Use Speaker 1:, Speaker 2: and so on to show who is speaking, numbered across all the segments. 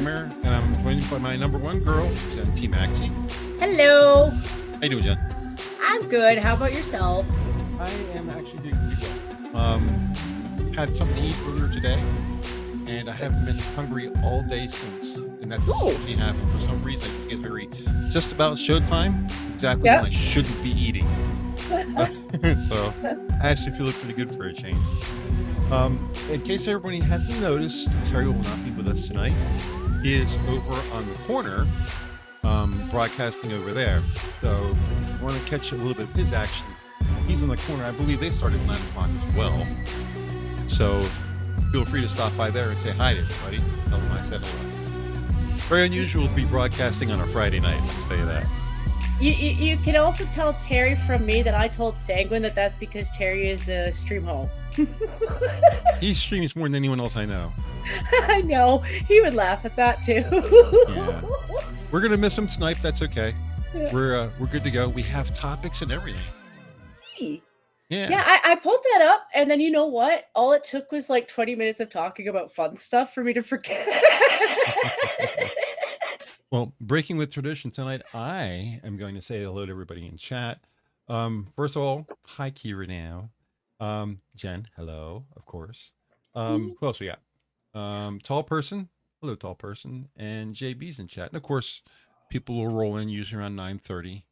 Speaker 1: Hammer, and I'm joined by my number one girl, Jen T. Maxey.
Speaker 2: Hello.
Speaker 1: How you doing, Jen?
Speaker 2: I'm good. How about yourself?
Speaker 1: I am actually doing pretty well. Had something to eat earlier today, and I haven't been hungry all day since. And that doesn't usually happen. For some reason, I get very just about showtime, exactly when I shouldn't be eating. So I actually feel pretty good for a change. In case everybody hasn't noticed, Terry will not be with us tonight. He is over on the corner, broadcasting over there. So I want to catch a little bit of his action. He's in the corner. I believe they started at 9 o'clock as well. So feel free to stop by there and say hi to everybody. Tell them I said hello. Very unusual to be broadcasting on a Friday night, I'll say that.
Speaker 2: You can also tell Terry from me that I told Sanguine that that's because Terry is a stream hole.
Speaker 1: He streams more than anyone else I know.
Speaker 2: I know. He would laugh at that too.
Speaker 1: Yeah. We're gonna miss him tonight. That's okay. Yeah. We're good to go. We have topics and everything.
Speaker 2: Yeah, I pulled that up, and then you know what? All it took was like 20 minutes of talking about fun stuff for me to forget.
Speaker 1: Well, breaking with tradition tonight, I am going to say hello to everybody in chat. First of all, hi Kira now. Jen, hello, of course. Who else we got? Tall person, hello tall person, and JB's in chat. And of course, people will roll in usually around 9:30,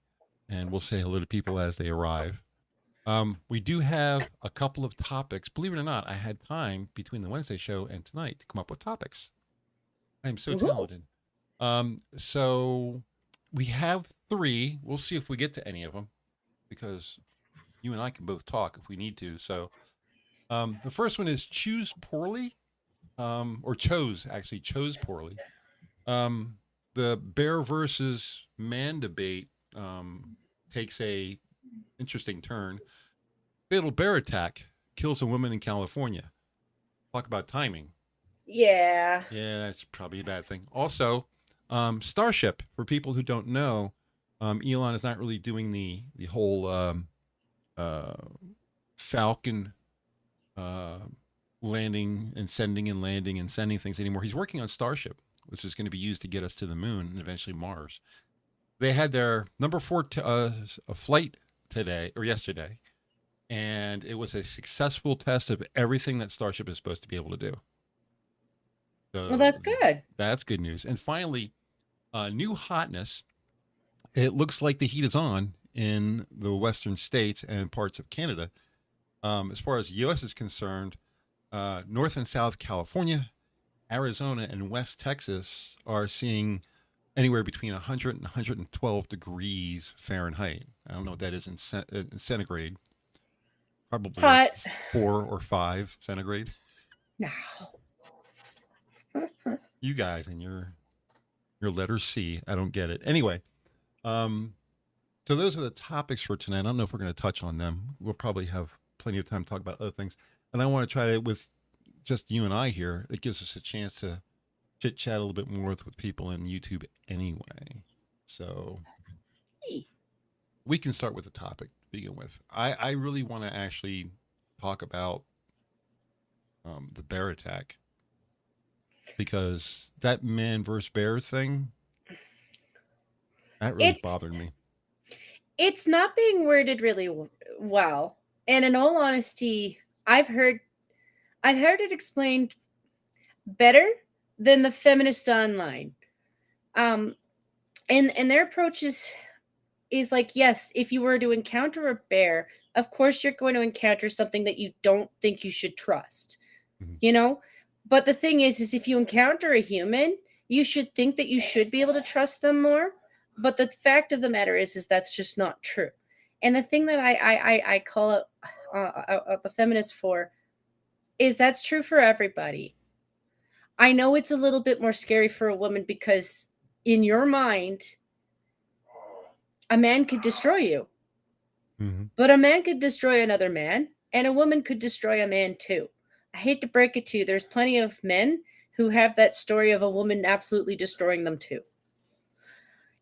Speaker 1: and we'll say hello to people as they arrive. We do have a couple of topics. Believe it or not, I had time between the Wednesday show and tonight to come up with topics. I'm so talented. So we have 3. We'll see if we get to any of them, because you and I can both talk if we need to. So the first one is choose poorly, or chose poorly. The bear versus man debate takes a interesting turn. Fatal bear attack kills a woman in California. Talk about timing.
Speaker 2: Yeah,
Speaker 1: that's probably a bad thing. Also, Starship, for people who don't know, Elon is not really doing the whole Falcon landing and sending things anymore. He's working on Starship, which is going to be used to get us to the moon and eventually Mars. They had their number 4 flight today or yesterday, and it was a successful test of everything that Starship is supposed to be able to do. So
Speaker 2: well, that's good.
Speaker 1: That's good news. And finally, new hotness. It looks like the heat is on in the western states and parts of Canada. As far as the U.S. is concerned, North and South California, Arizona, and West Texas are seeing anywhere between 100 and 112 degrees Fahrenheit. I don't know what that is in centigrade. Probably like 4 or 5 centigrade.
Speaker 2: No.
Speaker 1: You guys and your letter C, I don't get it. Anyway, so those are the topics for tonight. I don't know if we're going to touch on them. We'll probably have plenty of time to talk about other things. And I want to try to, with just you and I here, it gives us a chance to chit chat a little bit more with people in YouTube anyway. So we can start with the topic to begin with. I really want to actually talk about the bear attack, because that man versus bear thing, that really bothered me.
Speaker 2: It's not being worded really well. And in all honesty, I've heard it explained better than the feminist online. And their approach is like, yes, if you were to encounter a bear, of course you're going to encounter something that you don't think you should trust. You know? But the thing is if you encounter a human, you should think that you should be able to trust them more. But the fact of the matter is that's just not true. And the thing that I call it the feminist for is that's true for everybody. I know it's a little bit more scary for a woman because in your mind, a man could destroy you. But a man could destroy another man, and a woman could destroy a man too. I hate to break it to you. There's plenty of men who have that story of a woman absolutely destroying them too.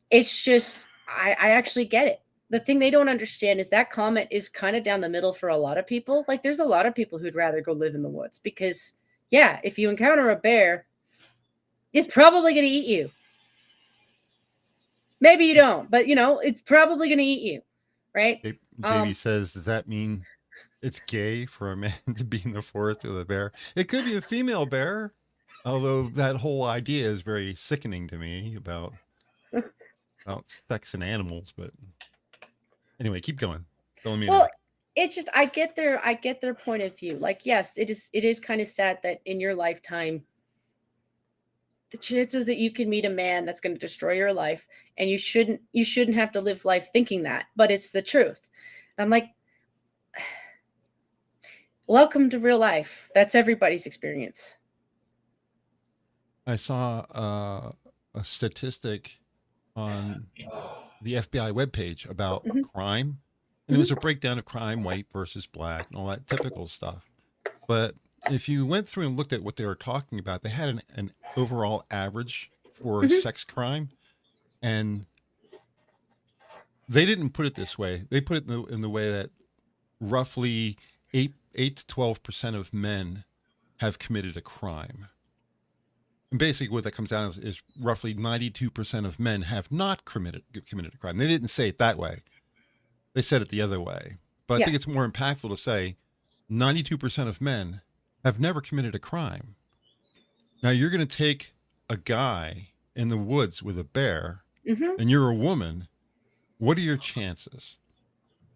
Speaker 2: It's just, I actually get it. The thing they don't understand is that comment is kind of down the middle for a lot of people. Like there's a lot of people who'd rather go live in the woods because, yeah, if you encounter a bear, It's probably going to eat you. Maybe you don't, but you know, it's probably going to eat you, right?
Speaker 1: JB says, does that mean it's gay for a man to be in the forest with a bear? It could be a female bear, although that whole idea is very sickening to me about sex and animals. But anyway, keep going. Don't let me
Speaker 2: Well,
Speaker 1: interrupt.
Speaker 2: it's just I get their point of view. Like, yes, it is kind of sad that in your lifetime, the chances that you can meet a man that's going to destroy your life, and you shouldn't have to live life thinking that, but it's the truth. I'm like, welcome to real life. That's everybody's experience.
Speaker 1: I saw a statistic on the FBI webpage about crime, and it was a breakdown of crime, white versus black, and all that typical stuff. But if you went through and looked at what they were talking about, they had an overall average for sex crime, and they didn't put it this way. They put it in the way that roughly 8 to 12% of men have committed a crime. And basically what that comes down is roughly 92% of men have not committed a crime. They didn't say it that way. They said it the other way. But I think it's more impactful to say 92% of men have never committed a crime. Now you're going to take a guy in the woods with a bear and you're a woman. What are your chances?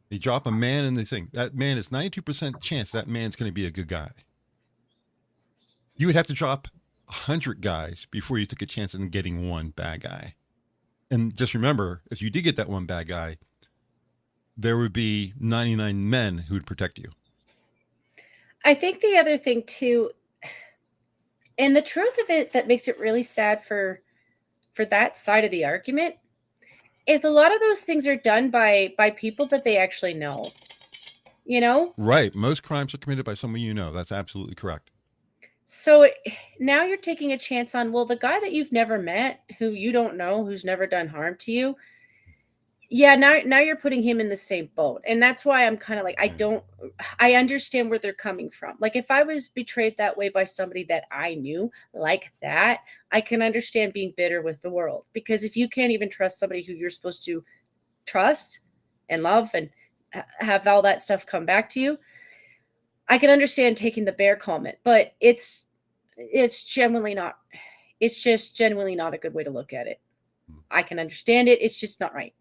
Speaker 1: They drop a man and they think that man is 92% chance that man's going to be a good guy. You would have to drop 100 guys before you took a chance in getting one bad guy. And just remember, if you did get that one bad guy, there would be 99 men who would protect you.
Speaker 2: I think the other thing too, and the truth of it that makes it really sad for that side of the argument, is a lot of those things are done by people that they actually know. You know?
Speaker 1: Right. Most crimes are committed by someone you know. That's absolutely correct.
Speaker 2: So now you're taking a chance on, well, the guy that you've never met, who you don't know, who's never done harm to you. Yeah, now you're putting him in the same boat. And that's why I'm kind of like, I understand where they're coming from. Like, if I was betrayed that way by somebody that I knew like that, I can understand being bitter with the world. Because if you can't even trust somebody who you're supposed to trust and love and have all that stuff come back to you, I can understand taking the bear comment, but it's just genuinely not a good way to look at it. I can understand it. It's just not right.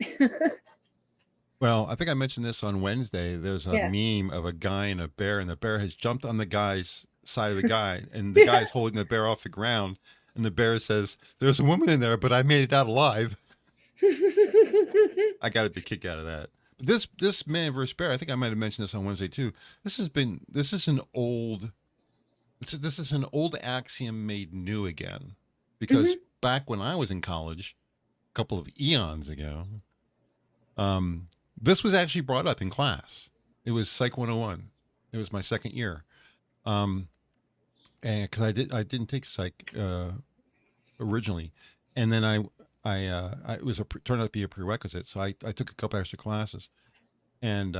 Speaker 1: Well, I think I mentioned this on Wednesday. There's a meme of a guy and a bear, and the bear has jumped on the guy's side of the guy, and the guy's holding the bear off the ground, and the bear says, "There's a woman in there, but I made it out alive." I got a big kick out of that. This man versus bear, I think I might have mentioned this on Wednesday too. This is an old axiom made new again, because back when I was in college, a couple of eons ago, this was actually brought up in class. It was Psych 101. It was my second year, and because I didn't take psych originally, and then it was turned out to be a prerequisite. So I took a couple extra classes, and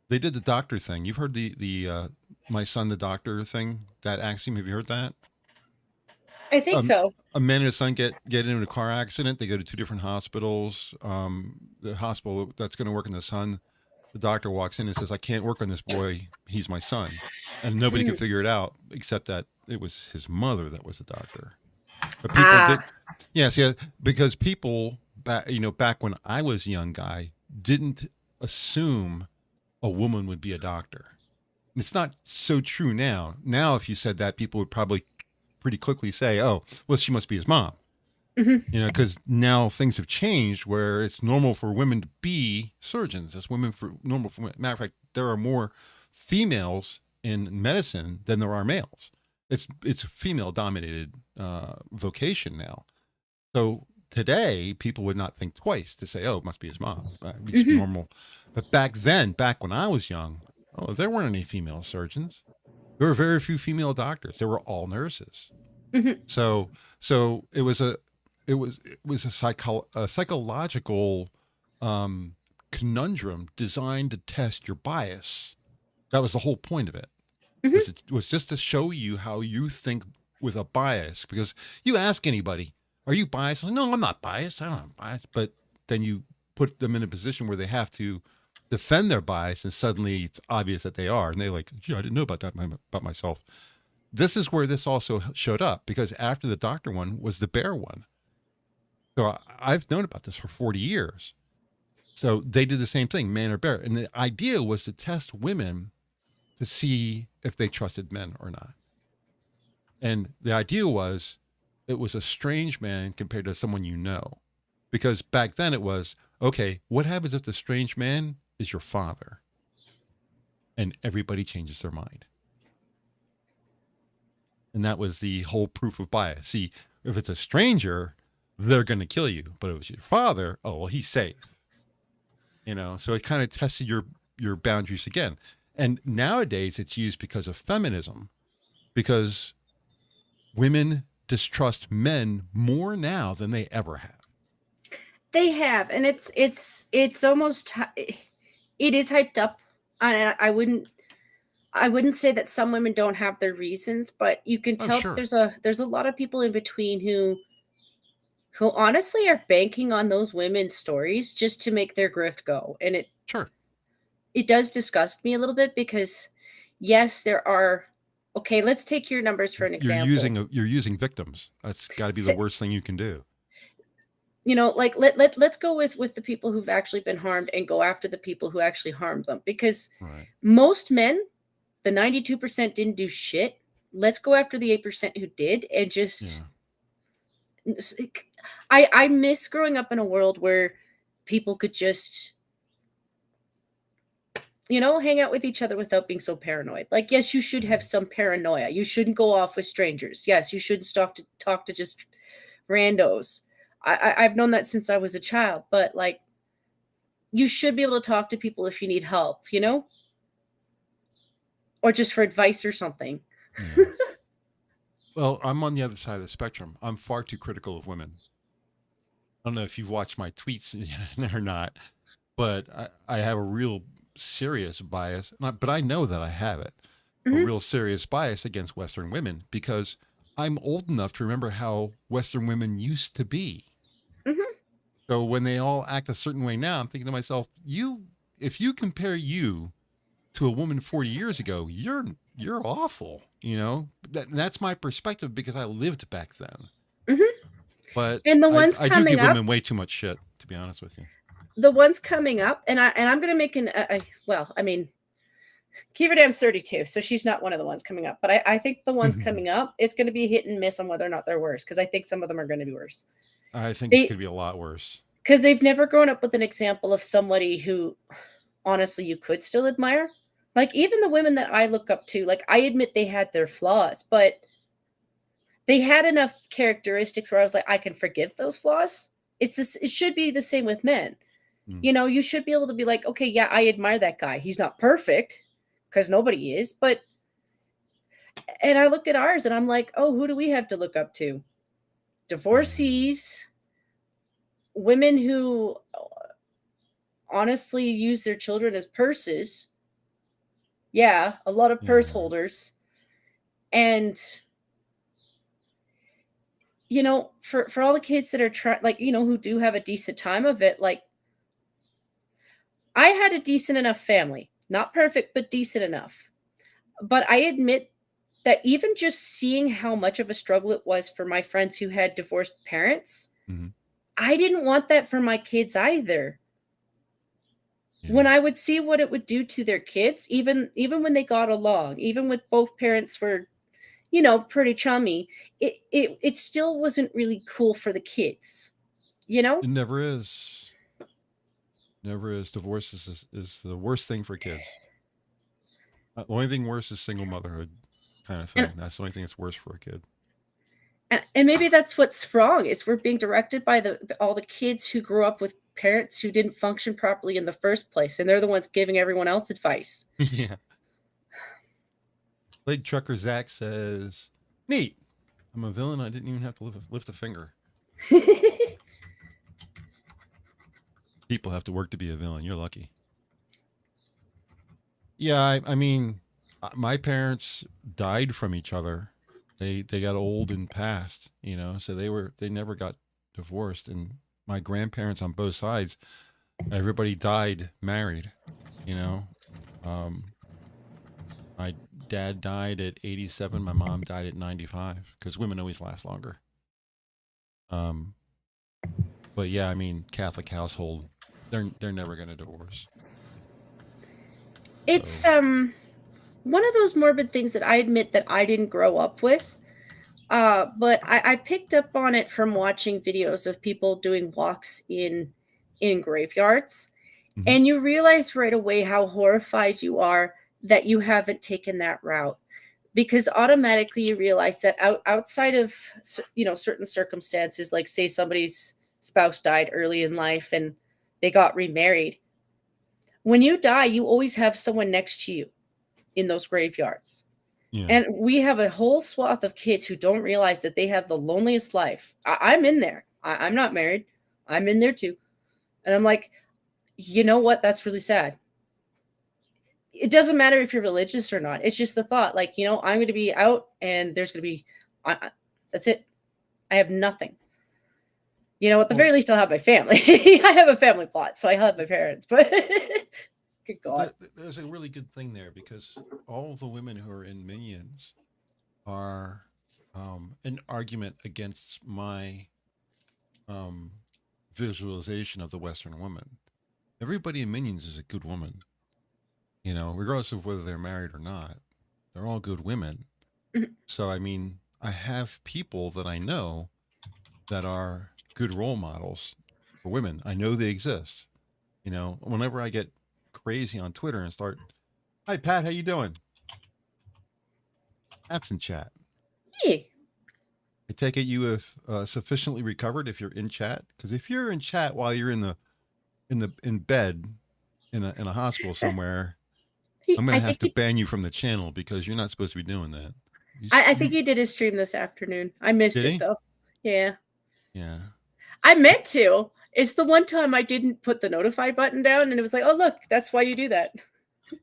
Speaker 1: they did the doctor thing. You've heard the my son the doctor thing, that axiom. Have you heard that?
Speaker 2: I think so.
Speaker 1: A man and his son get into a car accident. They go to two different hospitals. The hospital that's going to work on the son, the doctor walks in and says, "I can't work on this boy. He's my son," and nobody could figure it out except that it was his mother that was the doctor. But people did, yes, yeah, because people back when I was a young guy, didn't assume a woman would be a doctor. It's not so true now. Now, if you said that, people would probably pretty quickly say, "Oh, well, she must be his mom." Because now things have changed where it's normal for women to be surgeons. It's normal for women. Matter of fact, there are more females in medicine than there are males. It's a female dominated vocation now. So today people would not think twice to say, "Oh, it must be his mom." It's normal. But back when I was young, there weren't any female surgeons. There were very few female doctors. They were all nurses. So it was a psychological conundrum designed to test your bias. That was the whole point of it. It was just to show you how you think with a bias, because you ask anybody, are you biased? No, I'm not biased. I don't have bias. But then you put them in a position where they have to defend their bias, and suddenly it's obvious that they are. And they're like, gee, I didn't know about that about myself. This is where this also showed up, because after the doctor one was the bear one. So I've known about this for 40 years. So they did the same thing, man or bear. And the idea was to test women to see if they trusted men or not. And the idea was, it was a strange man compared to someone you know. Because back then it was, okay, what happens if the strange man is your father? And everybody changes their mind. And that was the whole proof of bias. See, if it's a stranger, they're going to kill you. But if it's your father, oh, well, he's safe. You know, so it kind of tested your boundaries again. And nowadays it's used because of feminism, because women distrust men more now than they ever have.
Speaker 2: They have, and it's almost, it is hyped up. I wouldn't say that some women don't have their reasons, but you can tell
Speaker 1: sure.
Speaker 2: that there's a lot of people in between who honestly are banking on those women's stories just to make their grift go. And it does disgust me a little bit, because yes, there are, okay, let's take your numbers for an example.
Speaker 1: You're using victims. That's got to be the worst thing you can do.
Speaker 2: You know, like let's go with the people who've actually been harmed and go after the people who actually harmed them, because most men, the 92% didn't do shit. Let's go after the 8% who did, and just I miss growing up in a world where people could just, you know, hang out with each other without being so paranoid. Like, yes, you should have some paranoia. You shouldn't go off with strangers. Yes, you shouldn't talk to just randos. I've known that since I was a child, but like, you should be able to talk to people if you need help, you know, or just for advice or something.
Speaker 1: Yeah. Well, I'm on the other side of the spectrum. I'm far too critical of women. I don't know if you've watched my tweets or not, but I have a real serious bias, but I know that I have it, a real serious bias against Western women, because I'm old enough to remember how Western women used to be. So when they all act a certain way now, I'm thinking to myself, if you compare you to a woman 40 years ago, you're awful, you know. That's my perspective, because I lived back then. But
Speaker 2: and the ones
Speaker 1: I do give women way too much shit, to be honest with you.
Speaker 2: The ones coming up, and I'm gonna make well, I mean, Keverdam's 32, so she's not one of the ones coming up. But I think the ones coming up, it's going to be hit and miss on whether or not they're worse, because I think some of them are going to be worse.
Speaker 1: I think it's going to be a lot worse.
Speaker 2: Because they've never grown up with an example of somebody who, honestly, you could still admire. Like, even the women that I look up to, like, I admit they had their flaws, but they had enough characteristics where I was like, I can forgive those flaws. It should be the same with men. You know, you should be able to be like, okay, yeah, I admire that guy. He's not perfect, because nobody is, but, and I look at ours and I'm like, oh, who do we have to look up to? Divorcees, women who honestly use their children as purses. Yeah, a lot of purse holders. And, you know, for all the kids that are trying, like, you know, who do have a decent time of it, like, I had a decent enough family. Not perfect, but decent enough. But I admit that even just seeing how much of a struggle it was for my friends who had divorced parents, I didn't want that for my kids either. When I would see what it would do to their kids, even when they got along, even when both parents were, you know, pretty chummy, it still wasn't really cool for the kids, you know?
Speaker 1: It never is. Never is. Divorce is the worst thing for kids. The only thing worse is single motherhood kind of thing. That's the only thing that's worse for a kid.
Speaker 2: And maybe that's what's wrong, is we're being directed by all the kids who grew up with parents who didn't function properly in the first place, and they're the ones giving everyone else advice.
Speaker 1: Yeah. Blade Trucker Zach says, neat. I'm a villain. I didn't even have to lift a finger. People have to work to be a villain. You're lucky. Yeah, I mean, my parents died from each other They got old and passed, you know, so they never got divorced. And my grandparents on both sides, everybody died married, you know. Um, my dad died at 87. My mom died at 95 because women always last longer. Um, but yeah, I mean, Catholic household, they're never going to divorce.
Speaker 2: It's
Speaker 1: So
Speaker 2: one of those morbid things that I admit that I didn't grow up with. But I picked up on it from watching videos of people doing walks in graveyards,
Speaker 1: mhm.
Speaker 2: and you realize right away how horrified you are that you haven't taken that route, because automatically you realize that outside of certain circumstances, like say somebody's spouse died early in life and they got remarried, when you die you always have someone next to you in those graveyards.
Speaker 1: Yeah,
Speaker 2: And we have a whole swath of kids who don't realize that they have the loneliest life. I'm in there. I'm not married. I'm in there too. And I'm like, you know what? That's really sad. It doesn't matter if you're religious or not. It's just the thought, like, I'm going to be out and there's going to be, that's it. I have nothing. At the
Speaker 1: well,
Speaker 2: very least, I'll have my family. I have a family plot, so I have my parents, but good God.
Speaker 1: there's a really good thing there because all the women who are in Minions are an argument against my um, visualization of the Western woman. Everybody in Minions is a good woman, you know, regardless of whether they're married or not. They're all good women.
Speaker 2: Mhm.
Speaker 1: So, I mean, I have people that I know that are good role models for women. I know they exist. You know, whenever I get crazy on Twitter and start, "Hi Pat, how you doing?" Pat's in chat.
Speaker 2: Yeah.
Speaker 1: I take it you have sufficiently recovered if you're in chat, because if you're in chat while you're in bed in a hospital somewhere, I'm gonna
Speaker 2: I
Speaker 1: have
Speaker 2: think
Speaker 1: to ban you from the channel because you're not supposed to be doing that.
Speaker 2: I think he did his stream this afternoon. I missed
Speaker 1: Did
Speaker 2: it
Speaker 1: he?
Speaker 2: though. Yeah.
Speaker 1: Yeah,
Speaker 2: I meant to. It's the one time I didn't put the notify button down and it was like, "Oh, look, that's why you do that."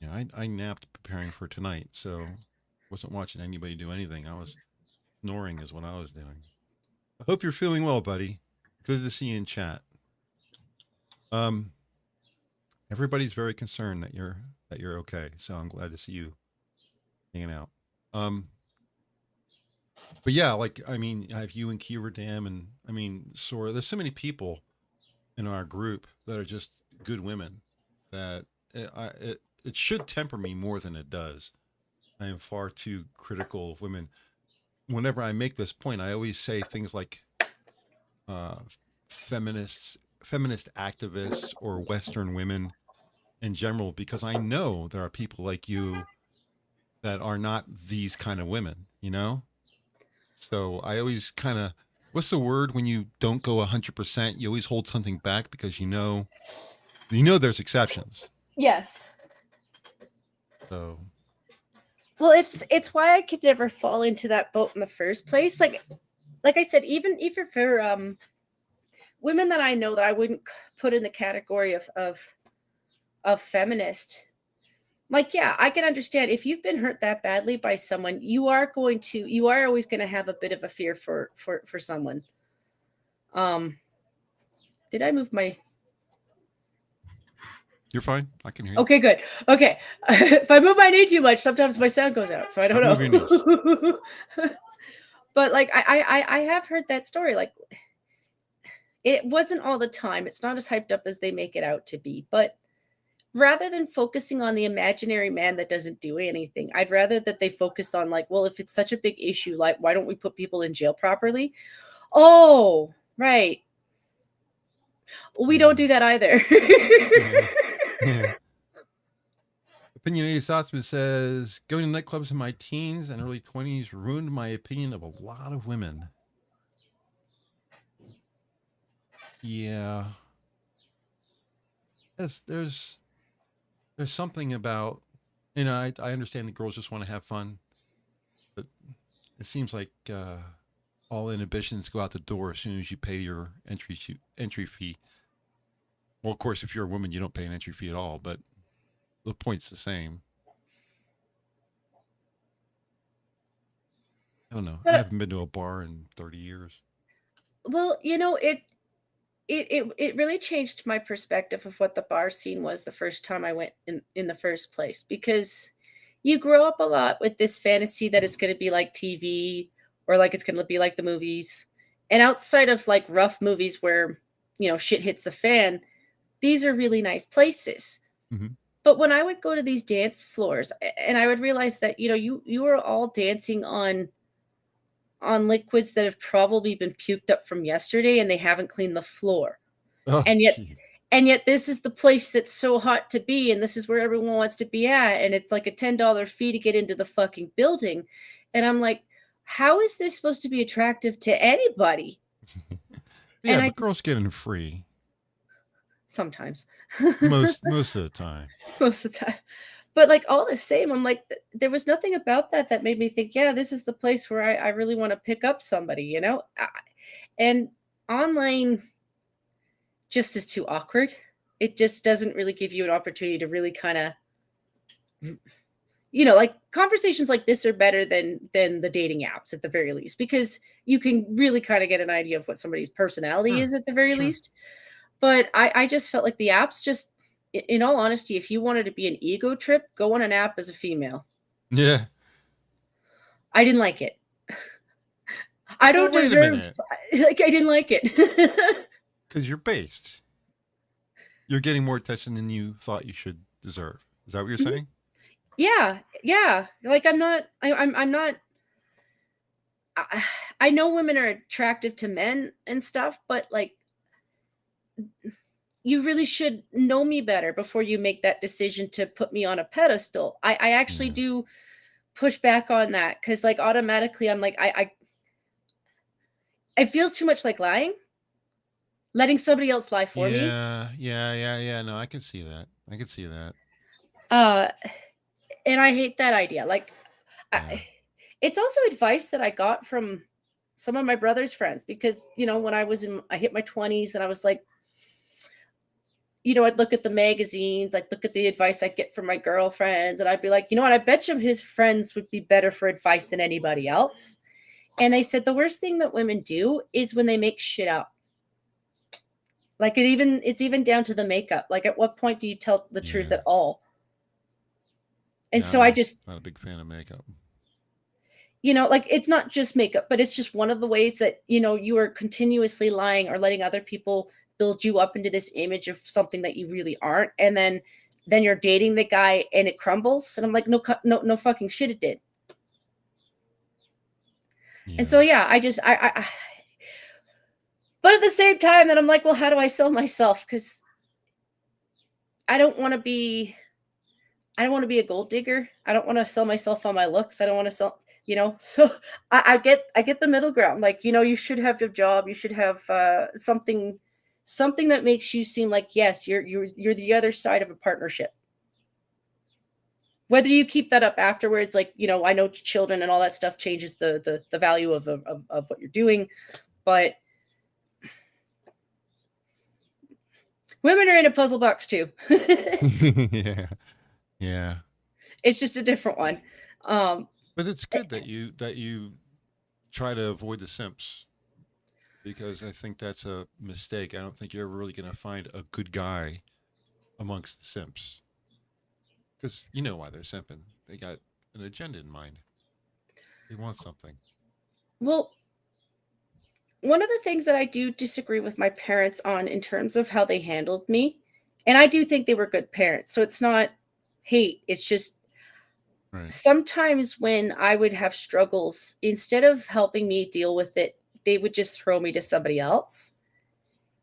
Speaker 1: yeah. I napped preparing for tonight, so wasn't watching anybody do anything. I was snoring is what I was doing. I hope you're feeling well, buddy. Good to see you in chat. Um, everybody's very concerned that you're okay, so I'm glad to see you hanging out. Um, but yeah, like I mean, I have you and Kira Dam, and I mean, Sora. There's so many people in our group that are just good women that it should temper me more than it does. I am far too critical of women. Whenever I make this point, I always say things like uh, feminist activists, or Western women in general, because I know there are people like you that are not these kind of women, you know? So I always kind of, what's the word when you don't go 100%? You always hold something back because there's exceptions.
Speaker 2: Yes.
Speaker 1: So
Speaker 2: Well, it's why I could never fall into that boat in the first place. Like I said, even for women that I know that I wouldn't put in the category of feminist. Like, yeah, I can understand if you've been hurt that badly by someone, you are always going to have a bit of a fear for someone. Um, did I move my?
Speaker 1: you're fine. I can hear you.
Speaker 2: Okay, good. Okay, if I move my knee too much, sometimes my sound goes out, so I don't
Speaker 1: Don't move your knees.
Speaker 2: know. But like, I have heard that story. Like, it wasn't all the time. It's not as hyped up as they make it out to be, but rather than focusing on the imaginary man that doesn't do anything, I'd rather that they focus on, like, well, if it's such a big issue, like, why don't we put people in jail properly? Oh, right. We
Speaker 1: Yeah.
Speaker 2: don't do that either.
Speaker 1: Yeah. Yeah. Opinionated Sotsman says, going to nightclubs in my teens and early 20s ruined my opinion of a lot of women. Yeah. There's something about, you know, I understand that girls just want to have fun, but it seems like all inhibitions go out the door as soon as you pay your entry fee. Well, of course, if you're a woman, you don't pay an entry fee at all, but the point's the same. I don't know. I
Speaker 2: But
Speaker 1: haven't been to a bar in 30 years.
Speaker 2: well, you know, it really changed my perspective of what the bar scene was the first time I went in the first place, because you grow up a lot with this fantasy that it's going to be like TV, or like it's going to be like the movies. And outside of like rough movies where, you know, shit hits the fan, these are really nice places.
Speaker 1: Hmm.
Speaker 2: But when I would go to these dance floors and I would realize that, you know, you are all dancing on liquids that have probably been puked up from yesterday and they haven't cleaned the floor.
Speaker 1: Oh,
Speaker 2: And yet
Speaker 1: jeez.
Speaker 2: and yet this is the place that's so hot to be, and this is where everyone wants to be at, and it's like a $10 fee to get into the fucking building. And I'm like, how is this supposed to be attractive to anybody?
Speaker 1: Yeah,
Speaker 2: And I
Speaker 1: but
Speaker 2: just
Speaker 1: girls get in free
Speaker 2: sometimes
Speaker 1: most of the time.
Speaker 2: most of the time. But like all the same, I'm like, there was nothing about that that made me think, yeah, this is the place where I really want to pick up somebody, you know? And online just is too awkward. It just doesn't really give you an opportunity to really kind of, you know, like conversations like this are better than the dating apps at the very least, because you can really kind of get an idea of what somebody's personality
Speaker 1: Sure,
Speaker 2: is at the very
Speaker 1: sure.
Speaker 2: least. But I just felt like the apps just, in all honesty, if you wanted to be an ego trip, go on an app as a female.
Speaker 1: Yeah.
Speaker 2: I didn't like it. I
Speaker 1: Well,
Speaker 2: don't
Speaker 1: wait a
Speaker 2: deserve,
Speaker 1: minute,
Speaker 2: like, I didn't like it.
Speaker 1: because you're based. You're getting more attention than you thought you should deserve. Is that what you're saying?
Speaker 2: Yeah, yeah. Like I'm not. I, I know women are attractive to men and stuff, but like you really should know me better before you make that decision to put me on a pedestal. I actually
Speaker 1: Yeah.
Speaker 2: do push back on that, because like automatically I'm like it feels too much like lying, letting somebody else lie for me.
Speaker 1: Yeah, yeah, yeah, yeah. No, I can see that. I can see that.
Speaker 2: Uh, and I hate that idea. Like,
Speaker 1: Yeah.
Speaker 2: it's also advice that I got from some of my brother's friends, because you know when I hit my 20s and I was like, you know, I'd look at the magazines, I'd look at the advice I'd get from my girlfriends, and I'd be like, you know what, I bet you his friends would be better for advice than anybody else. And they said the worst thing that women do is when they make shit up. Like it's even down to the makeup. Like at what point do you tell the truth
Speaker 1: Yeah.
Speaker 2: at all? And
Speaker 1: Yeah,
Speaker 2: so I
Speaker 1: I'm
Speaker 2: just,
Speaker 1: not a big fan of makeup.
Speaker 2: you know, like it's not just makeup, but it's just one of the ways that, you know, you are continuously lying or letting other people build you up into this image of something that you really aren't. And then you're dating the guy and it crumbles. And I'm like, no fucking shit, it did. And
Speaker 1: Yeah.
Speaker 2: so yeah, but at the same time, then I'm like, well, how do I sell myself? Because I don't want to be I don't want to be a gold digger. I don't want to sell myself on my looks. I don't want to sell, you know. So I get the middle ground. Like, you know, you should have a job. You should have something that makes you seem like, yes, you're the other side of a partnership. Whether you keep that up afterwards, like, you know, I know children and all that stuff changes the value of what you're doing, but women are in a puzzle box too.
Speaker 1: Yeah. Yeah.
Speaker 2: It's just a different one. Um,
Speaker 1: But it's good that you try to avoid the simps, because I think that's a mistake. I don't think you're ever really going to find a good guy amongst the simps, because you know why they're simping. They got an agenda in mind. They want something.
Speaker 2: well, one of the things that I do disagree with my parents on in terms of how they handled me, and I do think they were good parents. So it's not hate, it's just
Speaker 1: Right.
Speaker 2: sometimes when I would have struggles, instead of helping me deal with it, they would just throw me to somebody else.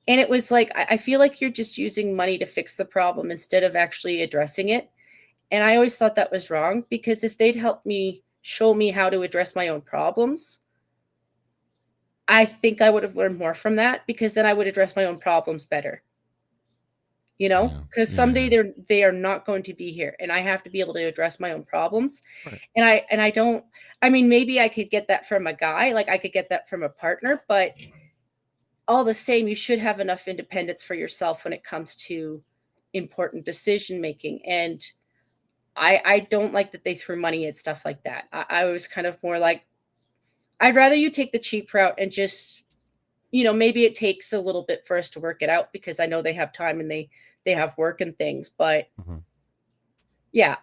Speaker 2: And it was like, I feel like you're just using money to fix the problem instead of actually addressing it. And I always thought that was wrong, because if they'd help me show me how to address my own problems, I think I would have learned more from that, because then I would address my own problems better, you know,
Speaker 1: Yeah.
Speaker 2: because someday
Speaker 1: Yeah.
Speaker 2: they are not going to be here and I have to be able to address my own problems.
Speaker 1: Right.
Speaker 2: And I don't, I mean, maybe I could get that from a guy, like I could get that from a partner, but all the same, you should have enough independence for yourself when it comes to important decision making. And I don't like that they threw money at stuff like that. I was kind of more like, I'd rather you take the cheap route and just, you know, maybe it takes a little bit for us to work it out because I know they have time and they have work and things, but yeah,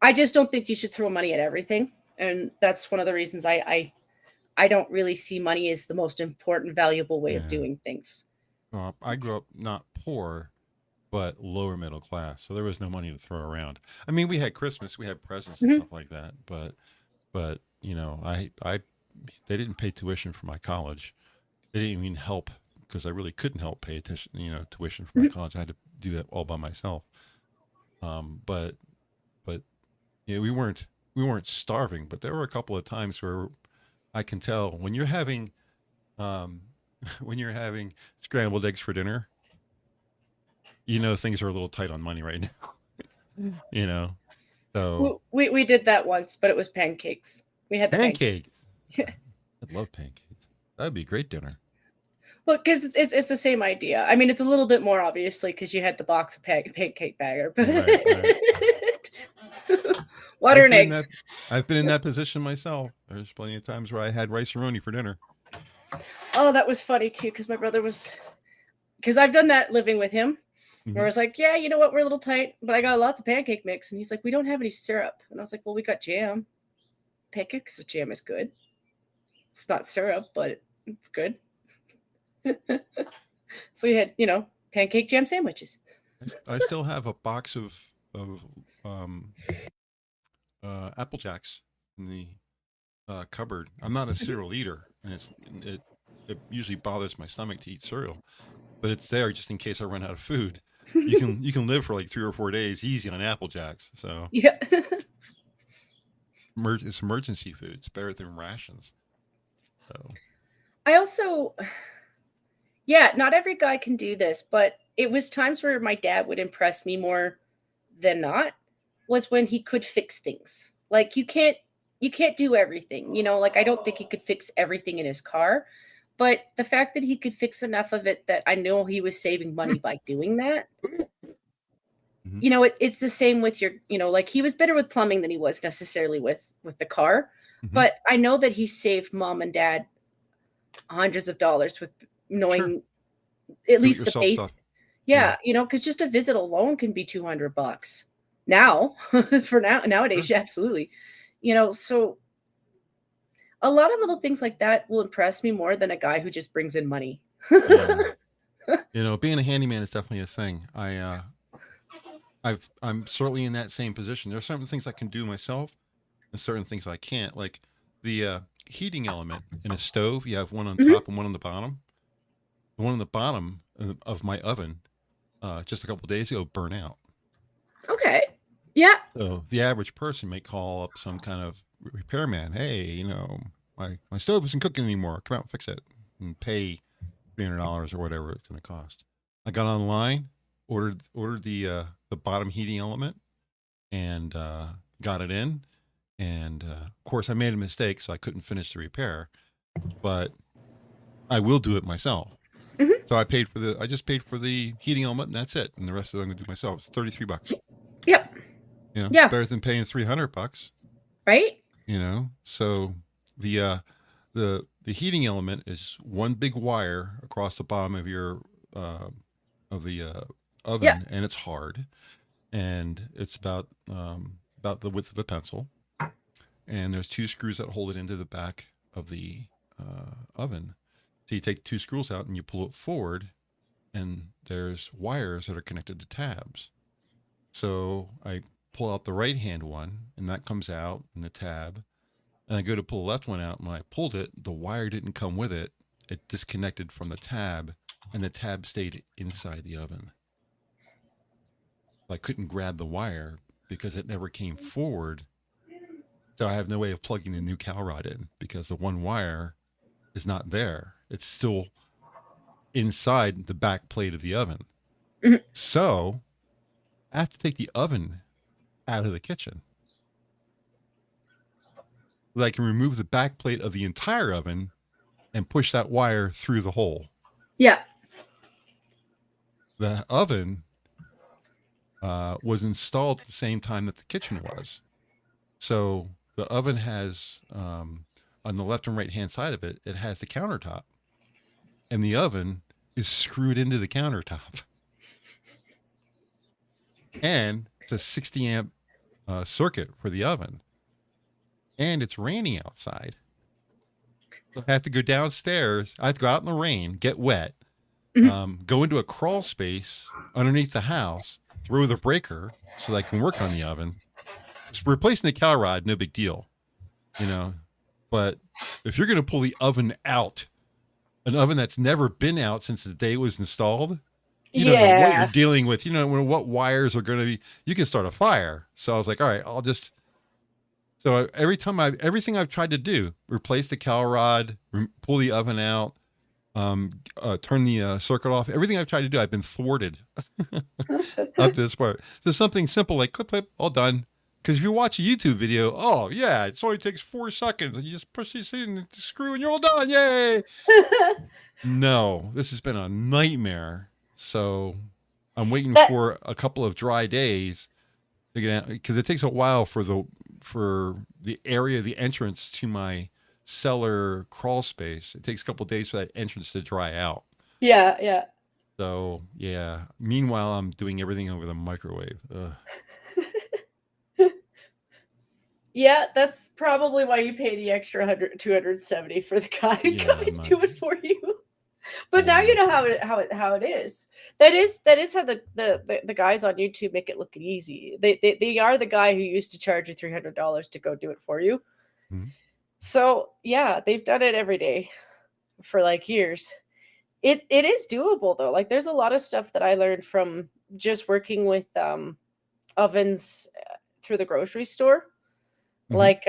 Speaker 2: I just don't think you should throw money at everything. And that's one of the reasons I don't really see money as the most important, valuable way of doing things.
Speaker 1: I grew up not poor, but lower middle class, so there was no money to throw around. I mean, we had Christmas, we had presents and stuff like that, but you know, they didn't pay tuition for my college. They didn't even help because I really couldn't help pay attention, you know, tuition for my college. I had to do that all by myself. But yeah, we weren't starving, but there were a couple of times where I can tell when you're having when you're having scrambled eggs for dinner, you know things are a little tight on money right now. You know, so
Speaker 2: we did that once, but it was pancakes. We had the
Speaker 1: pancakes. I love pancakes. That'd be a great dinner.
Speaker 2: Well, because it's the same idea. I mean, it's a little bit more obviously because you had the box of pancake batter, but water and eggs.
Speaker 1: I've been in that position myself. There's plenty of times where I had rice-a-roni for dinner.
Speaker 2: Oh, that was funny too, because my brother was, because I've done that living with him, where I was like, yeah, you know what, we're a little tight, but I got lots of pancake mix, and he's like, we don't have any syrup, and I was like, well, we got jam. Pancakes with jam is good. It's not syrup, but it's good. So we had, you know, pancake jam sandwiches.
Speaker 1: I still have a box of Apple Jacks in the cupboard. I'm not a cereal eater, and it usually bothers my stomach to eat cereal, but it's there just in case I run out of food. You can live for like 3 or 4 days easy on Apple Jacks. So
Speaker 2: yeah,
Speaker 1: it's emergency food. It's better than rations. So
Speaker 2: I also, yeah, not every guy can do this, but it was times where my dad would impress me more than not, was when he could fix things. Like you can't do everything, you know, like I don't think he could fix everything in his car, but the fact that he could fix enough of it that I know he was saving money by doing that. You know, it's the same with your, you know, like he was better with plumbing than he was necessarily with the car, but I know that he saved mom and dad hundreds of dollars with knowing at least the base. Yeah, you know, because just a visit alone can be $200 now. Nowadays, yeah, absolutely. You know, so a lot of little things like that will impress me more than a guy who just brings in money.
Speaker 1: You know, being a handyman is definitely a thing. I'm certainly in that same position. There are certain things I can do myself and certain things I can't. Like the heating element in a stove, you have one on top and one on the bottom. The one on the bottom of my oven, just a couple of days ago, burnt out.
Speaker 2: Okay. Yeah.
Speaker 1: So the average person may call up some kind of repairman. Hey, you know, my stove isn't cooking anymore. Come out and fix it and pay $300 or whatever it's going to cost. I got online, ordered the bottom heating element, and got it in. And of course, I made a mistake, so I couldn't finish the repair. But I will do it myself. So I just paid for the heating element, and that's it. And the rest of it I'm going to do myself. It's $33.
Speaker 2: Yep.
Speaker 1: You know,
Speaker 2: yeah,
Speaker 1: better than paying $300.
Speaker 2: Right.
Speaker 1: You know, so the heating element is one big wire across the bottom of your oven, and it's hard, and it's about the width of a pencil, and there's 2 screws that hold it into the back of the oven. So you take 2 screws out and you pull it forward, and there's wires that are connected to tabs. So I pull out the right hand one, and that comes out in the tab, and I go to pull the left one out, and when I pulled it, the wire didn't come with it. It disconnected from the tab, and the tab stayed inside the oven. I couldn't grab the wire because it never came forward. So I have no way of plugging the new cowl rod in because the one wire is not there. It's still inside the back plate of the oven. So I have to take the oven out of the kitchen. I can remove the back plate of the entire oven and push that wire through the hole.
Speaker 2: Yeah.
Speaker 1: The oven was installed at the same time that the kitchen was. So the oven has on the left and right hand side of it, it has the countertop, and the oven is screwed into the countertop. And it's a 60 amp circuit for the oven. And it's raining outside. So I have to go downstairs. I have to go out in the rain, get wet, go into a crawl space underneath the house, throw the breaker so that I can work on the oven. It's replacing the cow rod, no big deal, you know. But if you're going to pull the oven out, an oven that's never been out since the day it was installed, you don't know what you're dealing with. You know what wires are going to be. You can start a fire. So I was like, all right, I'll just. So everything I've tried to do, replace the cow rod, pull the oven out, turn the circuit off. Everything I've tried to do, I've been thwarted up to this part. So something simple like clip, clip, all done. Because if you watch a YouTube video, oh yeah, it only takes 4 seconds, and you just push this in the screw, and you're all done. Yay! No, this has been a nightmare. So I'm waiting for a couple of dry days to get out, because it takes a while for the area, the entrance to my cellar crawl space. It takes a couple of days for that entrance to dry out.
Speaker 2: Yeah, yeah.
Speaker 1: So yeah. Meanwhile, I'm doing everything over the microwave. Ugh.
Speaker 2: Yeah, that's probably why you pay the extra 270 for the guy to come and do it for you. But now you know how it is. That is how the guys on YouTube make it look easy. They are the guy who used to charge you $300 to go do it for you.
Speaker 1: Mm-hmm.
Speaker 2: So yeah, they've done it every day for like years. It is doable though. Like there's a lot of stuff that I learned from just working with ovens through the grocery store. Mm-hmm. Like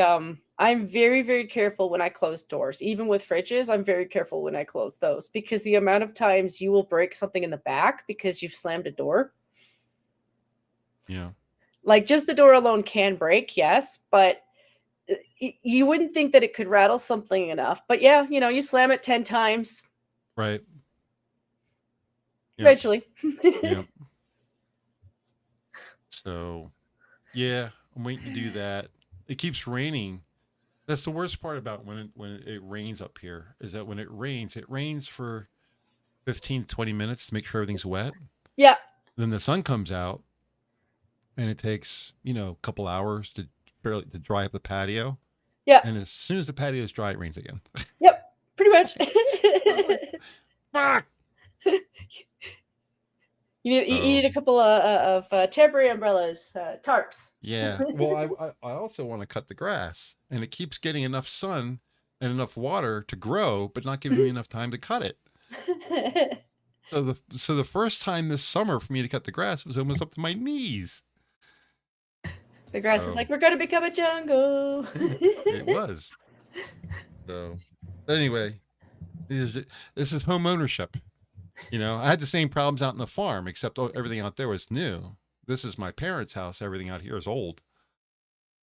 Speaker 2: I'm very, very careful when I close doors. Even with fridges, I'm very careful when I close those, because the amount of times you will break something in the back because you've slammed a door.
Speaker 1: Yeah.
Speaker 2: Like just the door alone can break, yes, but you wouldn't think that it could rattle something enough. But yeah, you know, you slam it 10 times.
Speaker 1: Right. Yep.
Speaker 2: Eventually.
Speaker 1: Yep. So, yeah, I'm waiting to do that. It keeps raining. That's the worst part about when it rains up here, is that when it rains for 15, 20 minutes to make sure everything's wet.
Speaker 2: Yeah.
Speaker 1: Then the sun comes out and it takes, you know, a couple hours to dry up the patio.
Speaker 2: Yeah.
Speaker 1: And as soon as the patio is dry, it rains again.
Speaker 2: Yep. Pretty much.
Speaker 1: Fuck.
Speaker 2: You need a couple of temporary umbrellas, tarps.
Speaker 1: Yeah. Well, I also want to cut the grass, and it keeps getting enough sun and enough water to grow, but not giving me enough time to cut it. So the first time this summer for me to cut the grass was almost up to my knees.
Speaker 2: The grass is like, we're going to become a jungle.
Speaker 1: It was. So, but anyway, this is home ownership. You know, I had the same problems out in the farm, except everything out there was new. This is my parents' house. Everything out here is old.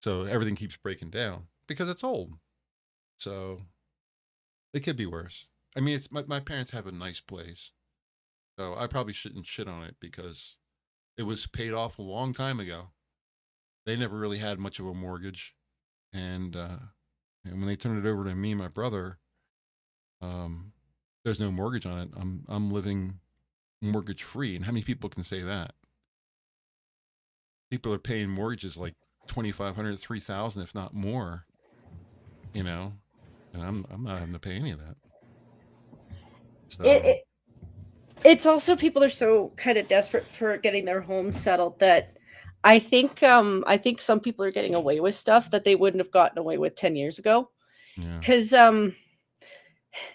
Speaker 1: So everything keeps breaking down because it's old. So it could be worse. I mean, it's my parents have a nice place. So I probably shouldn't shit on it because it was paid off a long time ago. They never really had much of a mortgage. And when they turned it over to me and my brother, there's no mortgage on it. I'm living mortgage free. And how many people can say that? People are paying mortgages like $2,500, $3,000, if not more, you know, and I'm not having to pay any of that. So
Speaker 2: it's also, people are so kind of desperate for getting their homes settled that I think some people are getting away with stuff that they wouldn't have gotten away with 10 years ago. Because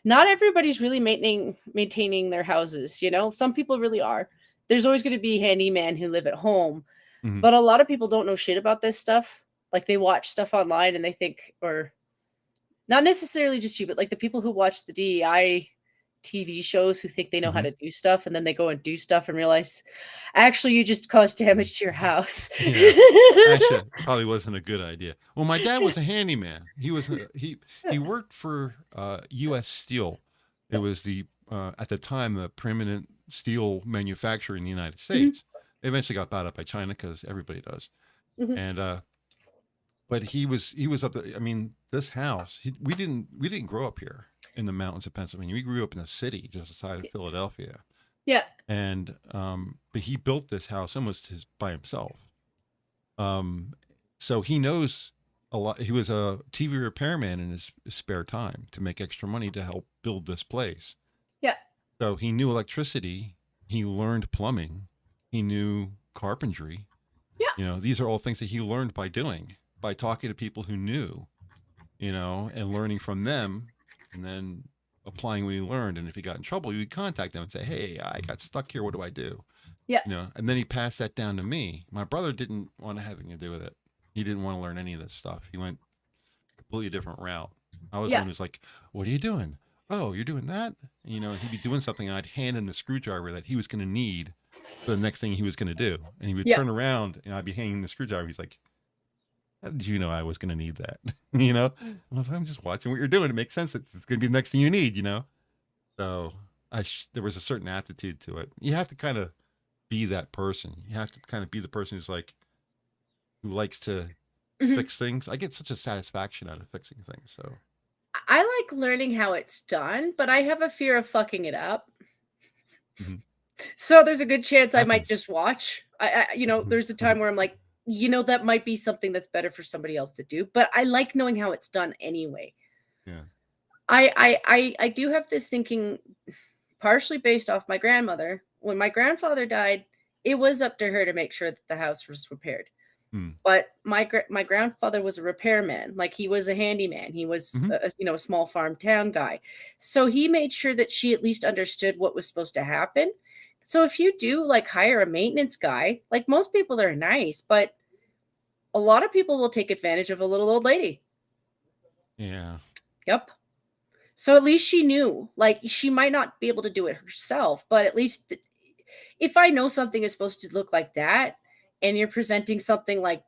Speaker 2: not everybody's really maintaining their houses, you know. Some people really are. There's always going to be handymen who live at home. Mm-hmm. But a lot of people don't know shit about this stuff. Like they watch stuff online and they think, or not necessarily just you, but like the people who watch the DEI TV shows who think they know how to do stuff, and then they go and do stuff and realize actually you just caused damage to your house.
Speaker 1: Yeah. Actually, probably wasn't a good idea. Well, my dad was a handyman. He worked for US Steel. It was the at the time the preeminent steel manufacturer in the United States. Mm-hmm. They eventually got bought up by China because everybody does. Mm-hmm. And but he was up there. I mean, this house, we didn't grow up here in the mountains of Pennsylvania. We grew up in a city just outside of Philadelphia.
Speaker 2: Yeah.
Speaker 1: And but he built this house almost by himself. So he knows a lot. He was a TV repairman in his spare time to make extra money to help build this place.
Speaker 2: Yeah.
Speaker 1: So he knew electricity, he learned plumbing, he knew carpentry.
Speaker 2: Yeah.
Speaker 1: You know, these are all things that he learned by doing, by talking to people who knew, you know, and learning from them, and then applying what he learned. And if he got in trouble, he would contact them and say, "Hey, I got stuck here. What do I do?"
Speaker 2: Yeah.
Speaker 1: You know, and then he passed that down to me. My brother didn't want to have anything to do with it. He didn't want to learn any of this stuff. He went a completely different route. I was the
Speaker 2: Yeah.
Speaker 1: one who's like, "What are you doing?" "Oh, you're doing that?" And, you know, he'd be doing something, and I'd hand him the screwdriver that he was going to need for the next thing he was going to do. And he would
Speaker 2: Yeah.
Speaker 1: turn around, and I'd be hanging the screwdriver. He's like, "How did you know I was going to need that?" You know, I was like, "I'm just watching what you're doing. It makes sense. It's going to be the next thing you need, you know?" So there was a certain aptitude to it. You have to kind of be that person. You have to kind of be the person who's like, who likes to fix things. I get such a satisfaction out of fixing things. So
Speaker 2: I like learning how it's done, but I have a fear of fucking it up.
Speaker 1: mhm.
Speaker 2: So there's a good chance I might
Speaker 1: Happens.
Speaker 2: just watch. You know, there's a time where I'm like, you know, that might be something that's better for somebody else to do, but I like knowing how it's done anyway.
Speaker 1: Yeah.
Speaker 2: I do have this thinking partially based off my grandmother. When my grandfather died, it was up to her to make sure that the house was repaired.
Speaker 1: Mm.
Speaker 2: But my grandfather was a repairman, like he was a handyman. He was
Speaker 1: Hmm.
Speaker 2: you know, a small farm town guy. So he made sure that she at least understood what was supposed to happen. So if you do like hire a maintenance guy, like most people are nice, but a lot of people will take advantage of a little old lady.
Speaker 1: Yeah.
Speaker 2: Yep. So at least she knew. Like she might not be able to do it herself, but at least if I know something is supposed to look like that and you're presenting something like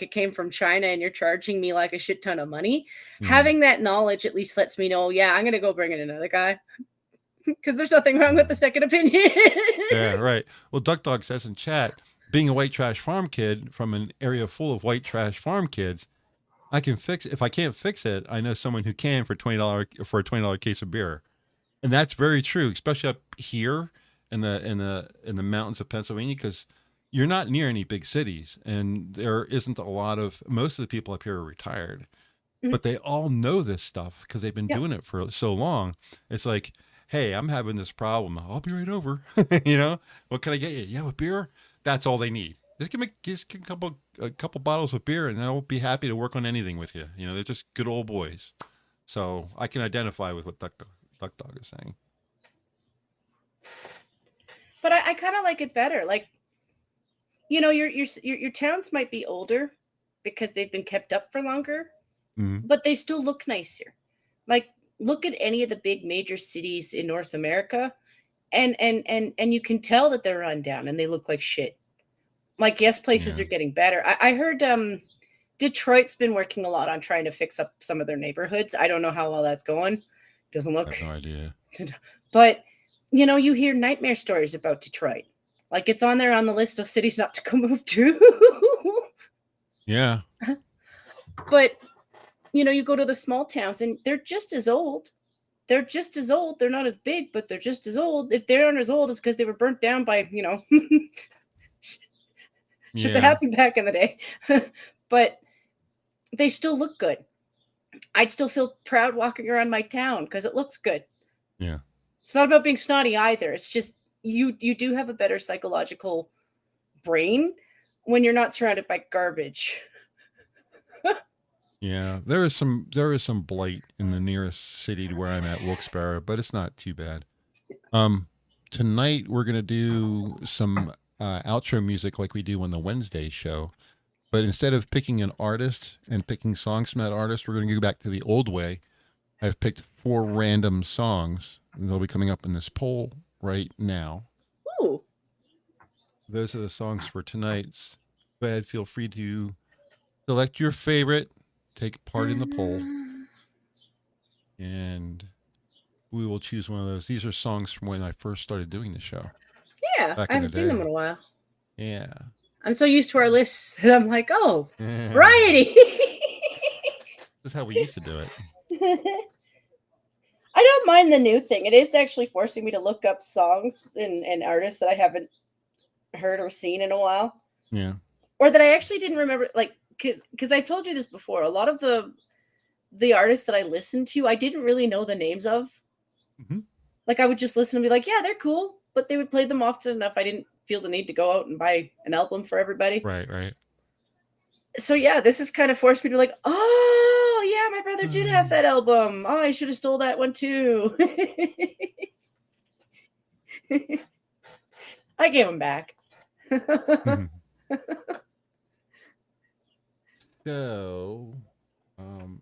Speaker 2: it came from China and you're charging me like a shit ton of money,
Speaker 1: Mm.
Speaker 2: having that knowledge at least lets me know, yeah, I'm going to go bring in another guy because there's nothing wrong with the second opinion.
Speaker 1: Yeah. Right. Well, Duck Dog says in chat, being a white trash farm kid from an area full of white trash farm kids, I can fix it. If I can't fix it, I know someone who can for $20 case of beer. And that's very true, especially up here in the mountains of Pennsylvania, because you're not near any big cities, and there isn't a lot of. Most of the people up here are retired, but they all know this stuff because they've been
Speaker 2: Yeah.
Speaker 1: doing it for so long. It's like, "Hey, I'm having this problem. I'll be right over." You know, "What can I get you? You have a beer?" That's all they need. Just give a couple bottles of beer, and they'll be happy to work on anything with you. You know, they're just good old boys. So I can identify with what Duck Dog is saying.
Speaker 2: But I kind of like it better. Like, you know, your towns might be older because they've been kept up for longer,
Speaker 1: Mm-hmm.
Speaker 2: but they still look nicer. Like, look at any of the big major cities in North America, and you can tell that they're run down and they look like shit. Like, yes, places
Speaker 1: Yeah.
Speaker 2: are getting better. I heard Detroit's been working a lot on trying to fix up some of their neighborhoods. I don't know how well that's going. Doesn't
Speaker 1: I
Speaker 2: look,
Speaker 1: have no idea.
Speaker 2: but you know, you hear nightmare stories about Detroit. Like it's on there on the list of cities not to go move to.
Speaker 1: Yeah.
Speaker 2: But you know, you go to the small towns and they're just as old. They're just as old. They're not as big, but they're just as old. If they aren't as old, it's because they were burnt down by, you know, shit that
Speaker 1: Yeah.
Speaker 2: happened back in the day. But they still look good. I'd still feel proud walking around my town because it looks good.
Speaker 1: Yeah.
Speaker 2: It's not about being snotty either. It's just you do have a better psychological brain when you're not surrounded by garbage.
Speaker 1: Yeah. There is some blight in the nearest city to where I'm at, Wilkes-Barre, but it's not too bad. Tonight we're gonna do some outro music like we do on the Wednesday show. But instead of picking an artist and picking songs from that artist, we're going to go back to the old way. I've picked 4 random songs, and they'll be coming up in this poll right now.
Speaker 2: Ooh.
Speaker 1: Those are the songs for tonight's. Go ahead, feel free to select your favorite, take part in the poll, and we will choose one of those. These are songs from when I first started doing the show
Speaker 2: Yeah,
Speaker 1: back
Speaker 2: I
Speaker 1: in the
Speaker 2: haven't seen them
Speaker 1: day.
Speaker 2: in a while.
Speaker 1: Yeah.
Speaker 2: I'm so used to our lists that I'm like, oh,
Speaker 1: That's
Speaker 2: variety.
Speaker 1: how we used to do it.
Speaker 2: I don't mind the new thing. It is actually forcing me to look up songs and artists that I haven't heard or seen in a while.
Speaker 1: Yeah.
Speaker 2: Or that I actually didn't remember, like, because I've told you this before. A lot of the artists that I listened to, I didn't really know the names of.
Speaker 1: Mm-hmm.
Speaker 2: Like, I would just listen and be like, yeah, they're cool, but they would play them often enough. I didn't feel the need to go out and buy an album for everybody.
Speaker 1: Right, right.
Speaker 2: So yeah, this has kind of forced me to like, oh yeah, my brother did have that album. Oh, I should have stole that one too. I gave him back.
Speaker 1: So,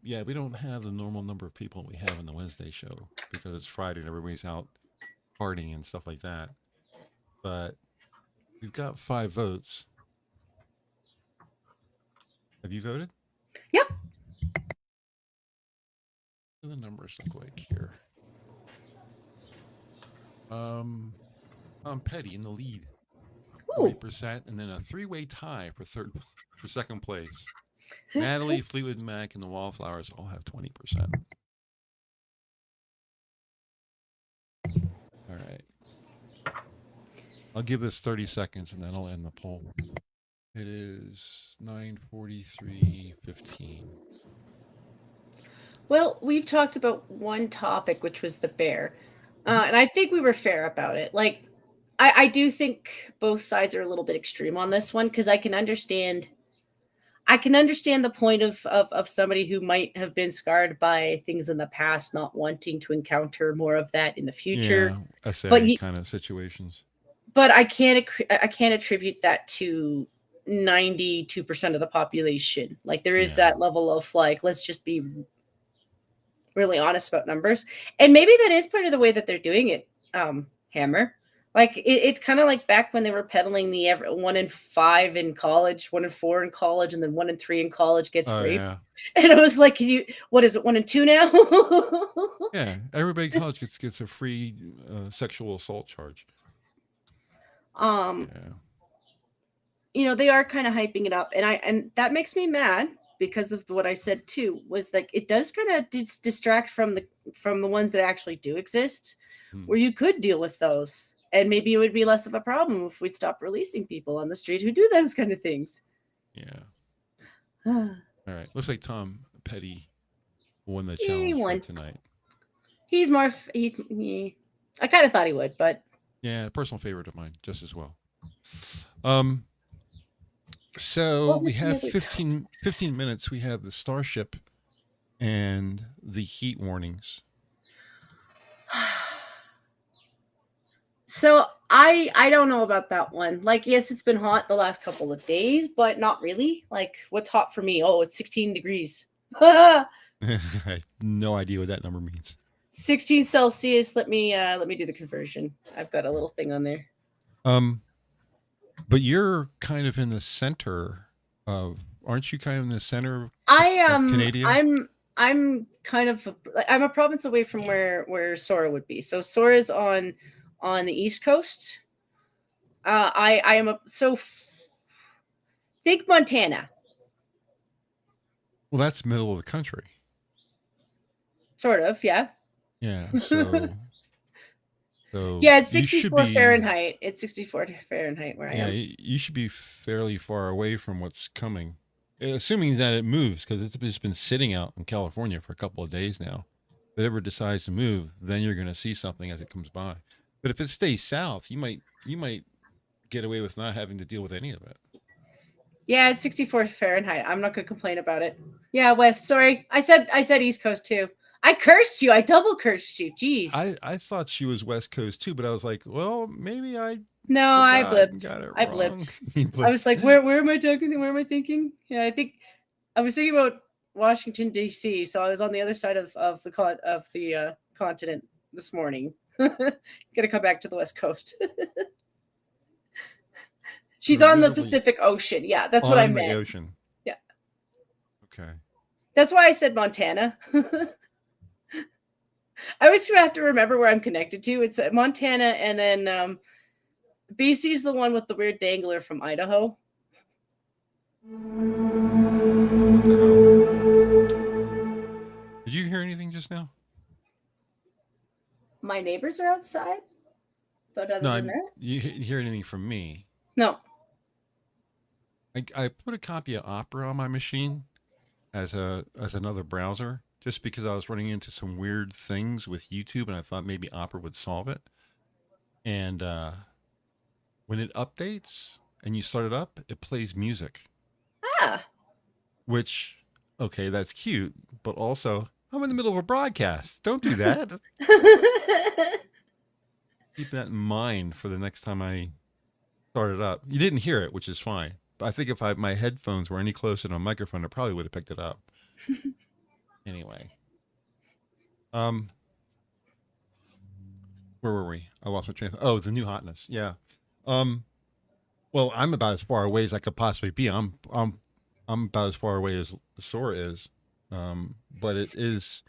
Speaker 1: yeah, we don't have the normal number of people we have in the Wednesday show because it's Friday and everybody's out partying and stuff like that. But we've got 5 votes. Have you voted?
Speaker 2: Yep.
Speaker 1: What do the numbers look like here? Tom Petty in the lead, 40%, and then a 3-way tie for second place. Natalie, Fleetwood Mac, and the Wallflowers all have 20%. All right. I'll give this 30 seconds and then I'll end the poll. It is 9:43:15.
Speaker 2: Well, we've talked about one topic, which was the bear. And I think we were fair about it. Like, I do think both sides are a little bit extreme on this one because I can understand the point of somebody who might have been scarred by things in the past, not wanting to encounter more of that in the future.
Speaker 1: Yeah, SA
Speaker 2: but
Speaker 1: kind of situations.
Speaker 2: But I can't attribute that to 92% of the population. Like, there is that level of like, let's just be really honest about numbers. And maybe that is part of the way that they're doing it, Hammer. Like, it's kind of like back when they were peddling the 1 in 5 in college, 1 in 4 in college, and then 1 in 3 in college gets raped. Yeah. And it was like, what is it, 1 in 2 now?
Speaker 1: Yeah, everybody in college gets a free sexual assault charge.
Speaker 2: Yeah. You know, they are kind of hyping it up, and that makes me mad because of what I said too, was like it does kind of distract from the ones that actually do exist, where you could deal with those. And maybe it would be less of a problem if we'd stop releasing people on the street who do those kind of things.
Speaker 1: Yeah. All right. Looks like Tom Petty won the challenge for tonight.
Speaker 2: He's I kind of thought he would, but.
Speaker 1: Yeah, a personal favorite of mine, just as well. So we have 15 minutes. We have the Starship and the heat warnings.
Speaker 2: So I don't know about that one. Like, yes, it's been hot the last couple of days, but not really. Like, what's hot for me? Oh, it's 16 degrees.
Speaker 1: I have no idea what that number means.
Speaker 2: 16 Celsius. Let me do the conversion. I've got a little thing on there.
Speaker 1: But you're kind of in the center of, aren't you kind of in the center of Canada?
Speaker 2: I'm kind of I'm a province away from where Sora would be. So Sora is on the East Coast. I am think Montana.
Speaker 1: Well, that's middle of the country.
Speaker 2: Sort of, yeah.
Speaker 1: Yeah. So
Speaker 2: yeah, it's 64 Fahrenheit. It's 64 Fahrenheit where I am.
Speaker 1: Yeah, you should be fairly far away from what's coming, assuming that it moves, because it's just been sitting out in California for a couple of days now. If it ever decides to move, then you're going to see something as it comes by. But if it stays south, you might get away with not having to deal with any of it.
Speaker 2: Yeah, it's 64 Fahrenheit. I'm not going to complain about it. Yeah, West. Sorry, I said East Coast too. I cursed you. I double cursed you. Jeez.
Speaker 1: I thought she was West Coast too, but I was like, well, maybe I.
Speaker 2: No, I blipped. I blipped. I was like, where am I talking? Where am I thinking? Yeah, I think I was thinking about Washington D.C. So I was on the other side of the continent this morning. Gotta come back to the West Coast. She's on the Pacific Ocean. Yeah, that's what I meant.
Speaker 1: On the ocean.
Speaker 2: Yeah.
Speaker 1: Okay.
Speaker 2: That's why I said Montana. I always have to remember where I'm connected to. It's Montana, and then BC is the one with the weird dangler from Idaho.
Speaker 1: What the hell? Did you hear anything just now?
Speaker 2: My neighbors are outside, but other than that,
Speaker 1: you hear anything from me?
Speaker 2: no.
Speaker 1: I put a copy of Opera on my machine as another browser just because I was running into some weird things with YouTube and I thought maybe Opera would solve it. And when it updates and you start it up, it plays music.
Speaker 2: Ah.
Speaker 1: Which, okay, that's cute, but also I'm in the middle of a broadcast. Don't do that. Keep that in mind for the next time I start it up. You didn't hear it, which is fine. But I think if my headphones were any closer to a microphone, I probably would have picked it up. Anyway. Where were we? I lost my train of thought. Oh, it's a new Hotness. Yeah. Well, I'm about as far away as I could possibly be. I'm about as far away as Sora is. But it is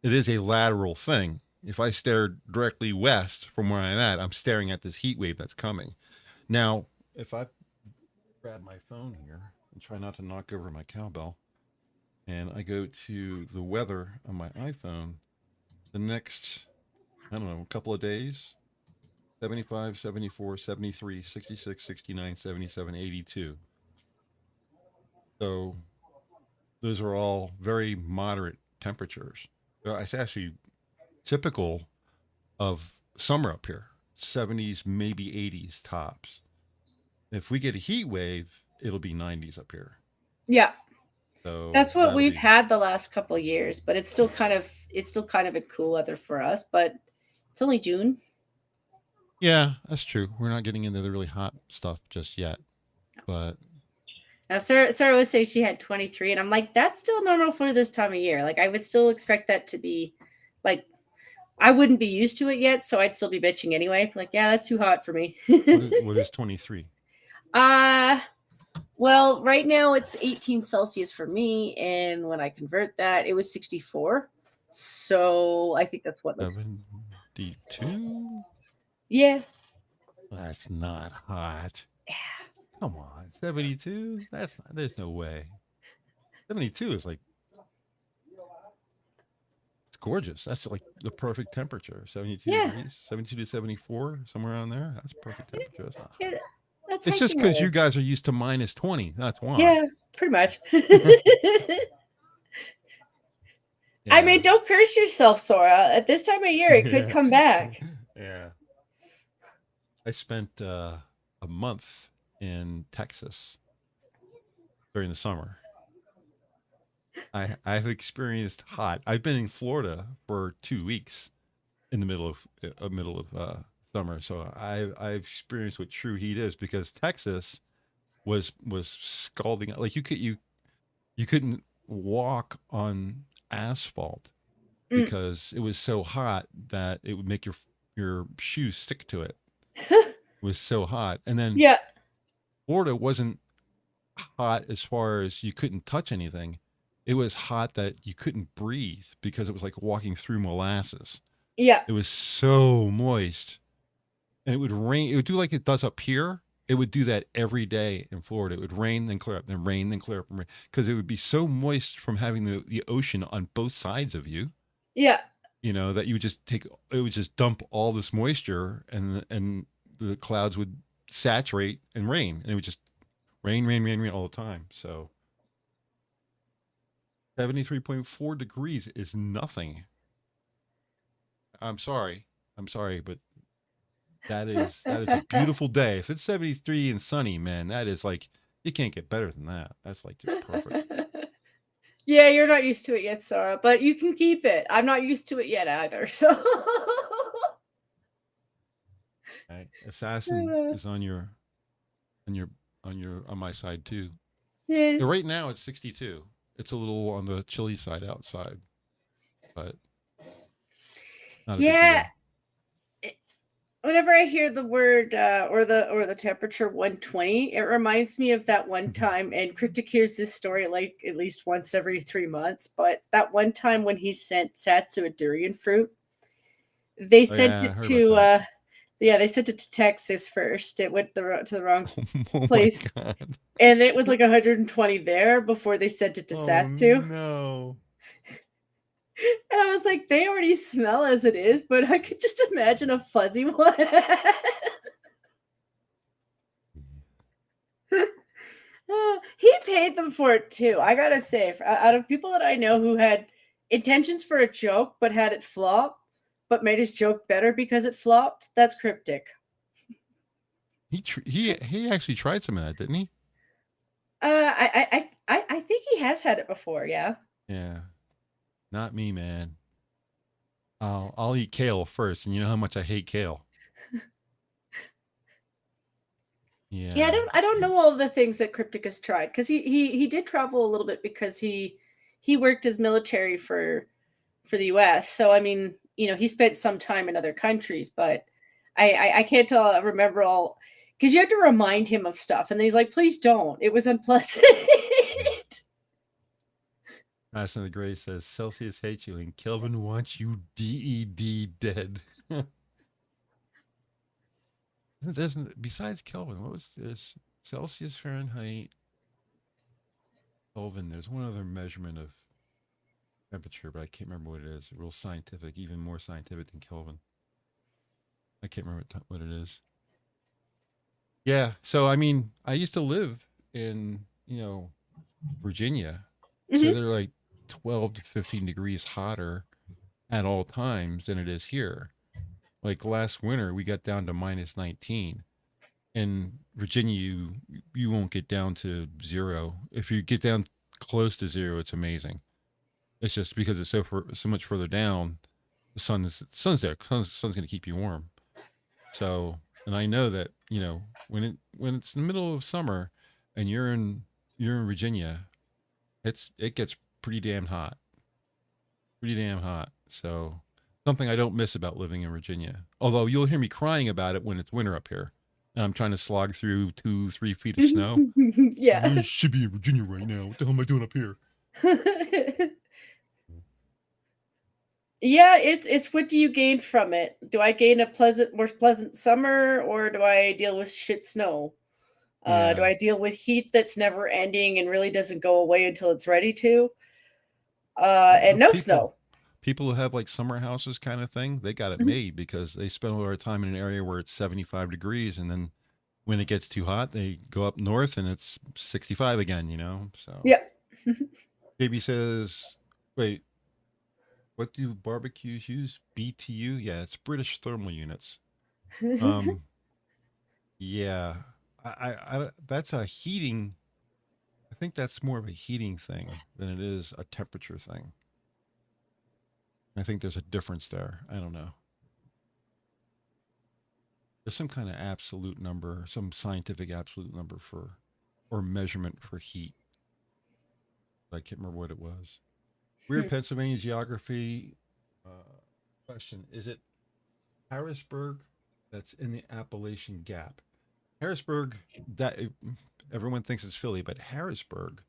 Speaker 1: a lateral thing. If I stare directly west from where I'm at, I'm staring at this heat wave that's coming. Now, if I grab my phone here and try not to knock over my cowbell, and I go to the weather on my iPhone, the next, I don't know, a couple of days, 75, 74, 73, 66, 69, 77, 82. So those are all very moderate temperatures. It's actually typical of summer up here, 70s, maybe 80s tops. If we get a heat wave, it'll be 90s up here.
Speaker 2: Yeah.
Speaker 1: So
Speaker 2: that's what we've had the last couple of years, but it's still kind of a cool weather for us, but it's only June.
Speaker 1: Yeah, that's true. We're not getting into the really hot stuff just yet. But
Speaker 2: now Sarah was saying she had 23, and I'm like, that's still normal for this time of year. Like I would still expect that to be like, I wouldn't be used to it yet, so I'd still be bitching anyway. Like, yeah, that's too hot for me.
Speaker 1: What is 23?
Speaker 2: Well, right now it's 18 Celsius for me, and when I convert that, it was 64. So I think that's what
Speaker 1: 72.
Speaker 2: Yeah.
Speaker 1: Well, that's not hot.
Speaker 2: Yeah.
Speaker 1: Come on, 72. That's not. There's no way. 72 is like, it's gorgeous. That's like the perfect temperature. 72 degrees, 72 to 74, somewhere around there. That's perfect temperature. That's not hot. It's just because you guys are used to minus 20. That's why.
Speaker 2: Yeah, pretty much. Yeah. I mean, don't curse yourself, Sora. At this time of year, it could come back.
Speaker 1: Yeah. I spent a month in Texas during the summer. I've experienced hot. I've been in Florida for 2 weeks in the middle of summer, so I've experienced what true heat is, because Texas was scalding. Like you couldn't walk on asphalt because it was so hot that it would make your shoes stick to it. It was so hot. And then Florida wasn't hot as far as you couldn't touch anything. It was hot that you couldn't breathe because it was like walking through molasses.
Speaker 2: Yeah.
Speaker 1: It was so moist. And it would rain. It would do like it does up here. It would do that every day in Florida. It would rain, then clear up, then rain, then clear up, because it would be so moist from having the ocean on both sides of you.
Speaker 2: Yeah.
Speaker 1: You know, that you would just it would just dump all this moisture, and the clouds would saturate and rain, and it would just rain all the time. So 73.4 degrees is nothing. I'm sorry, but that is a beautiful day. If it's 73 and sunny, man, that is like, you can't get better than that. That's like just perfect.
Speaker 2: Yeah, you're not used to it yet, Sarah, but you can keep it. I'm not used to it yet either. So
Speaker 1: right. Assassin is on my side too.
Speaker 2: Yeah.
Speaker 1: So right now it's 62. It's a little on the chilly side outside, but not a big deal.
Speaker 2: Whenever I hear the word or the temperature 120, it reminds me of that one time, and Cryptic hears this story like at least once every 3 months, but that one time when he sent Satsu a durian fruit, they sent it to Yeah, they sent it to Texas first. It went to the wrong
Speaker 1: Oh
Speaker 2: place.
Speaker 1: my God.
Speaker 2: And it was like 120 there before they sent it to
Speaker 1: Oh
Speaker 2: Satsu.
Speaker 1: no.
Speaker 2: And I was like, they already smell as it is, but I could just imagine a fuzzy one. He paid them for it too. I gotta say, out of people that I know who had intentions for a joke but had it flop, but made his joke better because it flopped, that's Cryptic.
Speaker 1: He actually tried some of that, didn't he?
Speaker 2: I think he has had it before. Yeah.
Speaker 1: Yeah. Not me, man. I'll eat kale first, and you know how much I hate kale.
Speaker 2: Yeah,
Speaker 1: Yeah.
Speaker 2: I don't know all the things that Cryptic has tried because he did travel a little bit because he worked as military for the U.S. So I mean, you know, he spent some time in other countries, but I can't tell remember all because you have to remind him of stuff, and then he's like, "Please don't. It was unpleasant."
Speaker 1: Master of the Gray says Celsius hates you and Kelvin wants you dead. Besides Kelvin, what was this? Celsius, Fahrenheit, Kelvin. There's one other measurement of temperature, but I can't remember what it is. Real scientific, even more scientific than Kelvin. I can't remember what it is. Yeah. So I mean, I used to live in Virginia, so they're like 12 to 15 degrees hotter at all times than it is here. Like last winter, we got down to minus 19. In Virginia, you won't get down to zero. If you get down close to zero, it's amazing. It's just because it's so much further down. The sun's there. Sun's going to keep you warm. So, and I know that when it's in the middle of summer, and you're in Virginia, it gets pretty damn hot. Pretty damn hot. So something I don't miss about living in Virginia. Although you'll hear me crying about it when it's winter up here. And I'm trying to slog through 2-3 feet of snow.
Speaker 2: Yeah.
Speaker 1: I should be in Virginia right now. What the hell am I doing up here?
Speaker 2: Yeah, it's what do you gain from it? Do I gain a more pleasant summer, or do I deal with shit snow? Do
Speaker 1: Yeah.
Speaker 2: I deal with heat that's never ending and really doesn't go away until it's ready to? And no snow.
Speaker 1: People who have like summer houses kind of thing, they got it made because they spend all their time in an area where it's 75 degrees, and then when it gets too hot, they go up north and it's 65 again. So
Speaker 2: Yep.
Speaker 1: JB says, wait, what do barbecues use? BTU? Yeah, it's British thermal units. Yeah, that's a heating. I think that's more of a heating thing than it is a temperature thing. I think there's a difference there. I don't know. There's some kind of absolute number, some scientific absolute number or measurement for heat. I can't remember what it was. Weird Pennsylvania geography question. Is it Harrisburg that's in the Appalachian Gap? Harrisburg, that everyone thinks it's Philly, but Harrisburg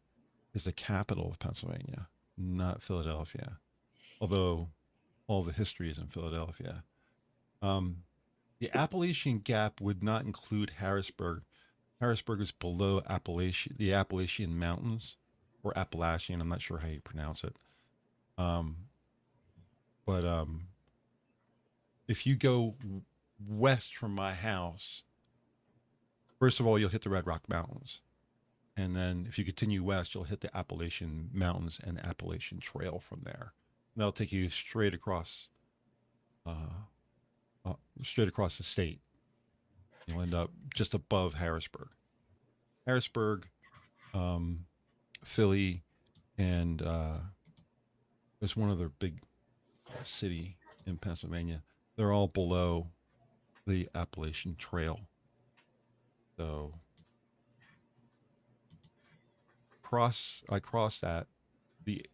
Speaker 1: is the capital of Pennsylvania, not Philadelphia. Although all the history is in Philadelphia. The Appalachian Gap would not include Harrisburg. Harrisburg is below the Appalachian Mountains, or Appalachian. I'm not sure how you pronounce it. But if you go west from my house, first of all, you'll hit the Red Rock Mountains. And then if you continue west, you'll hit the Appalachian Mountains and the Appalachian Trail from there. And that'll take you straight across the state. You'll end up just above Harrisburg. Harrisburg, Philly, and there's one other big city in Pennsylvania. They're all below the Appalachian Trail. So I cross that.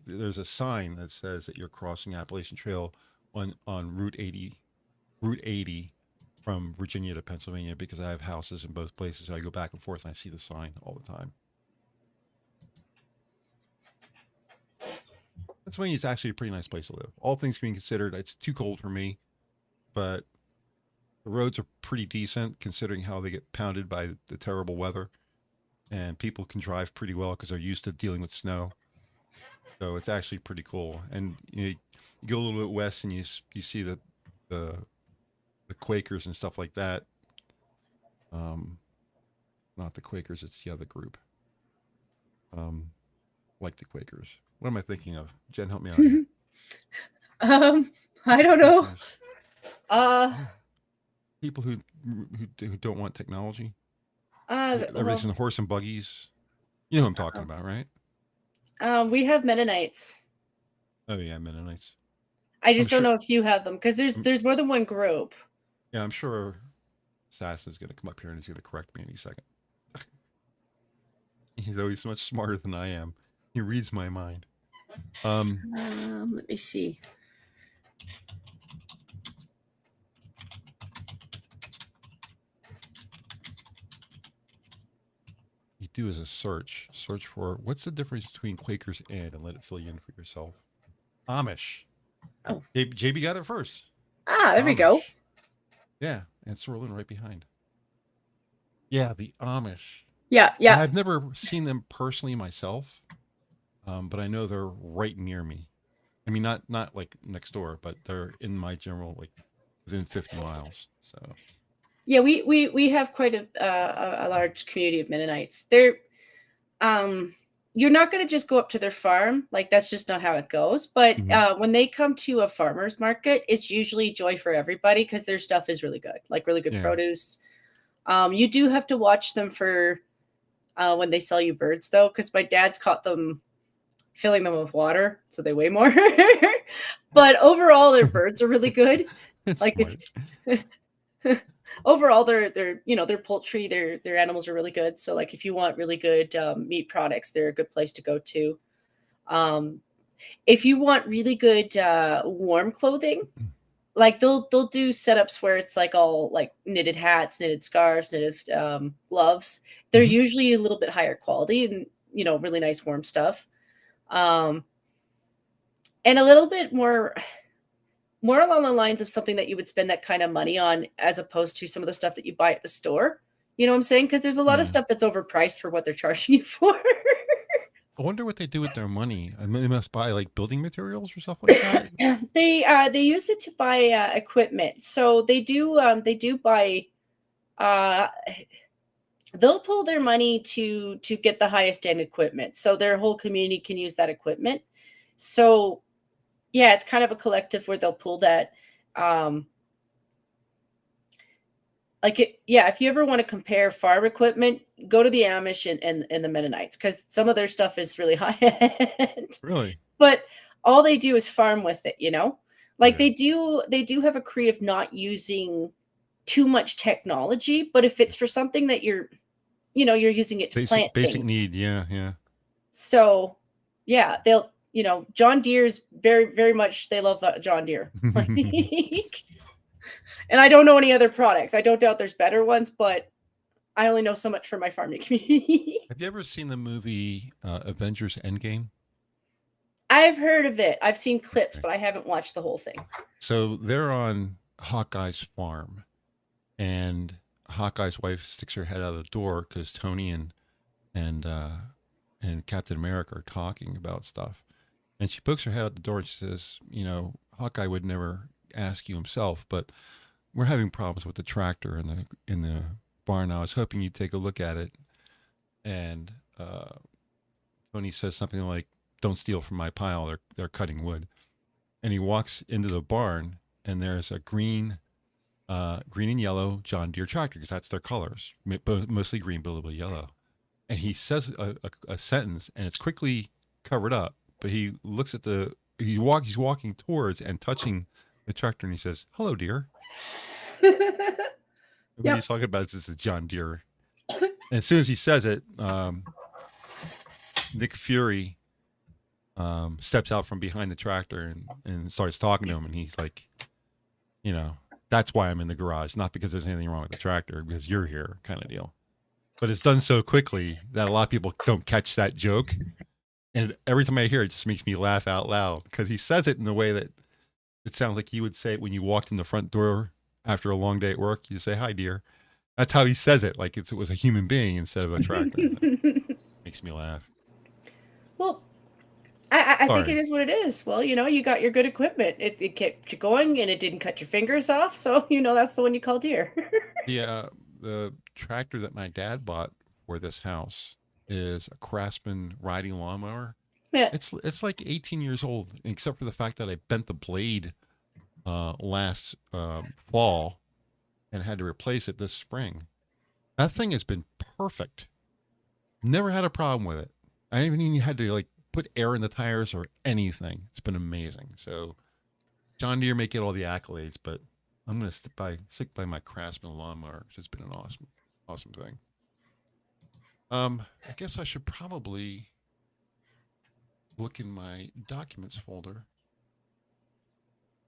Speaker 1: There's a sign that says that you're crossing Appalachian Trail on Route 80 from Virginia to Pennsylvania, because I have houses in both places. So I go back and forth and I see the sign all the time. Pennsylvania is actually a pretty nice place to live. All things being considered, it's too cold for me, but The roads are pretty decent considering how they get pounded by the terrible weather, and people can drive pretty well because they're used to dealing with snow. So it's actually pretty cool. And you go a little bit west and you see the Quakers and stuff like that. Not the Quakers, it's the other group. Like the Quakers. What am I thinking of? Jen, help me out here.
Speaker 2: I don't know.
Speaker 1: People who don't want technology.
Speaker 2: Well,
Speaker 1: Everything's in horse and buggies. You know who I'm talking about, right?
Speaker 2: we have Mennonites.
Speaker 1: Oh yeah, Mennonites.
Speaker 2: I just don't know if you have them because there's more than one group.
Speaker 1: Yeah, I'm sure Assassin's going to come up here and he's going to correct me any second. He's always much smarter than I am. He reads my mind.
Speaker 2: Let me see.
Speaker 1: You do as a search for what's the difference between Quakers and let it fill you in for yourself. Amish.
Speaker 2: Oh,
Speaker 1: JB got it first.
Speaker 2: There we go.
Speaker 1: Yeah, and Sorlin right behind. Yeah, the Amish.
Speaker 2: Yeah.
Speaker 1: I've never seen them personally myself, but I know they're right near me. I mean, not like next door, but they're in my general, like within 50 miles. So.
Speaker 2: Yeah, we have quite a large community of Mennonites. They're, you're not going to just go up to their farm. Like, that's just not how it goes. But when they come to a farmer's market, it's usually joy for everybody because their stuff is really good, like really good produce. You do have to watch them for when they sell you birds, though, because my dad's caught them filling them with water, so they weigh more. But overall, their birds are really good. Like, overall, their poultry, their animals are really good. So, like, if you want really good meat products, they're a good place to go to. If you want really good warm clothing, like they'll do setups where it's like all like knitted hats, knitted scarves, knitted gloves. They're usually a little bit higher quality and really nice warm stuff, and a little bit more along the lines of something that you would spend that kind of money on as opposed to some of the stuff that you buy at the store. You know what I'm saying? Because there's a lot of stuff that's overpriced for what they're charging you for.
Speaker 1: I wonder what they do with their money. I mean, they must buy like building materials or stuff like that.
Speaker 2: They use it to buy equipment. So they do buy. They'll pull their money to get the highest end equipment, so their whole community can use that equipment. So yeah, it's kind of a collective where they'll pull that. If you ever want to compare farm equipment, go to the Amish and the Mennonites because some of their stuff is really high end.
Speaker 1: Really?
Speaker 2: But all they do is farm with it, Like they do have a creed of not using too much technology, but if it's for something that you're using it to plant
Speaker 1: basic
Speaker 2: things.
Speaker 1: need, yeah.
Speaker 2: So yeah, they'll John Deere's very, very much they love John Deere. And I don't know any other products. I don't doubt there's better ones, but I only know so much for my farming community.
Speaker 1: Have you ever seen the movie Avengers Endgame?
Speaker 2: I've heard of it. I've seen clips, but I haven't watched the whole thing. So
Speaker 1: they're on Hawkeye's farm, and Hawkeye's wife sticks her head out of the door because Tony and Captain America are talking about stuff. And she pokes her head out the door and she says, Hawkeye would never ask you himself, but we're having problems with the tractor in the barn. I was hoping you'd take a look at it. And Tony says something like, "Don't steal from my pile. They're cutting wood." And he walks into the barn, and there's a green and yellow John Deere tractor because that's their colors, mostly green, but a little bit yellow. And he says a sentence, and it's quickly covered up. But he looks at he's walking towards and touching the tractor, and he says, "Hello, dear." What he's talking about is a John Deere. And as soon as he says it, Nick Fury steps out from behind the tractor and starts talking to him. And he's like, that's why I'm in the garage, not because there's anything wrong with the tractor, because you're here, kind of deal. But it's done so quickly that a lot of people don't catch that joke. And every time I hear it, it just makes me laugh out loud because he says it in the way that it sounds like you would say it when you walked in the front door after a long day at work, you say, "Hi, dear." That's how he says it, like it was a human being instead of a tractor. Makes me laugh.
Speaker 2: Well, I think it is what it is. Well, you know, you got your good equipment. It kept you going and it didn't cut your fingers off. So, you know, that's the one you called here.
Speaker 1: The tractor that my dad bought for this house is a Craftsman riding lawnmower.
Speaker 2: Yeah.
Speaker 1: It's like 18 years old, except for the fact that I bent the blade last fall and had to replace it this spring. That thing has been perfect. Never had a problem with it. I haven't even had to like put air in the tires or anything. It's been amazing. So John Deere may get all the accolades, but I'm going to stick by my Craftsman lawnmower because it's been an awesome thing. I guess I should probably look in my documents folder,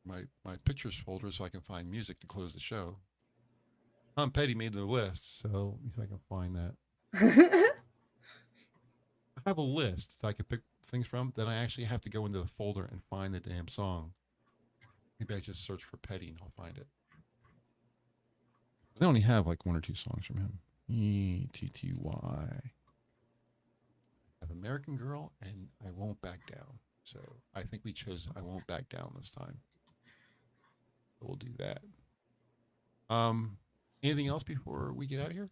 Speaker 1: my pictures folder, so I can find music to close the show. Tom Petty made the list, so if I can find that. I have a list that I can pick things from. Then I actually have to go into the folder and find the damn song. Maybe I just search for Petty and I'll find it. I only have like 1 or 2 songs from him. E-T-T-Y. I have American Girl and I Won't Back Down. So I think we chose I Won't Back Down this time. So we'll do that. Anything else before we get out of here?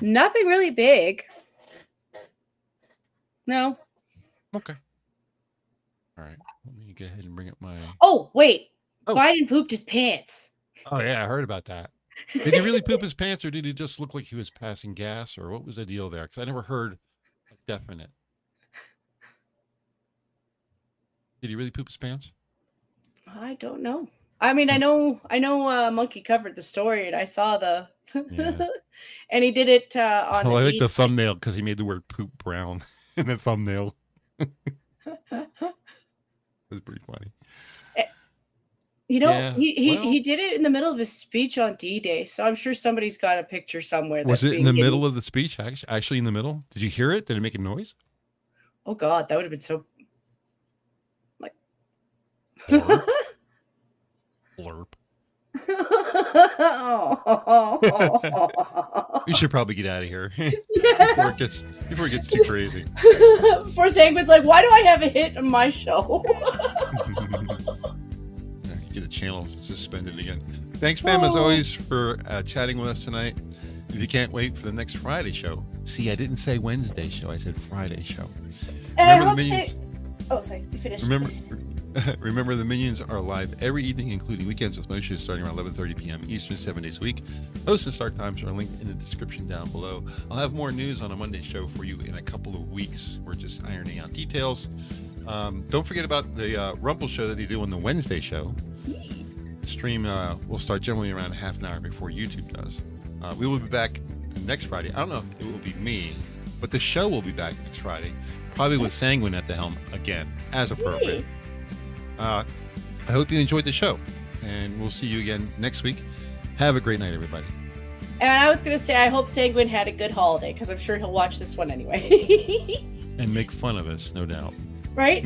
Speaker 2: Nothing really big. No.
Speaker 1: Okay. All right. Let me go ahead and bring up my...
Speaker 2: Oh, wait. Oh. Biden pooped his pants.
Speaker 1: Oh, yeah. I heard about that. Did he really poop his pants, or did he just look like he was passing gas, or what was the deal there? Because I never heard a definite. Did he really poop his pants?
Speaker 2: I don't know. I mean, I know Monkey covered the story, and I saw the... Yeah. And he did it on
Speaker 1: I like the thumbnail because he made the word poop brown in the thumbnail. It was pretty funny.
Speaker 2: You know, yeah, he did it in the middle of his speech on D-Day, so I'm sure somebody's got a picture somewhere.
Speaker 1: Was it in the middle of the speech? Actually in the middle? Did you hear it? Did it make a noise?
Speaker 2: Oh, God, that would have been so... like...
Speaker 1: Blurb. Blurb. We should probably get out of here before it gets too crazy.
Speaker 2: Before Sanguine's like, why do I have a hit on my show?
Speaker 1: Get a channel suspended again. Thanks, Pam, as always, for chatting with us tonight. If you can't wait for the next Friday show. See, I didn't say Wednesday show. I said Friday show.
Speaker 2: Remember the Minions. Oh, sorry. You finished.
Speaker 1: Remember, the Minions are live every evening, including weekends, with most shows starting around 11:30 p.m. Eastern, 7 days a week. Host and start times are linked in the description down below. I'll have more news on a Monday show for you in a couple of weeks. We're just ironing out details. Don't forget about the Rumble show that they do on the Wednesday show. The stream will start generally around half an hour before YouTube does. We will be back next Friday. I don't know if it will be me, but the show will be back next Friday, probably with Sanguine at the helm again, as appropriate. I hope you enjoyed the show, and we'll see you again next week. Have a great night, everybody.
Speaker 2: And I was going to say, I hope Sanguine had a good holiday, because I'm sure he'll watch this one anyway.
Speaker 1: And make fun of us, no doubt.
Speaker 2: Right?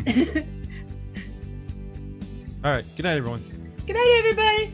Speaker 1: All right. Good night, everyone.
Speaker 2: Good night, everybody.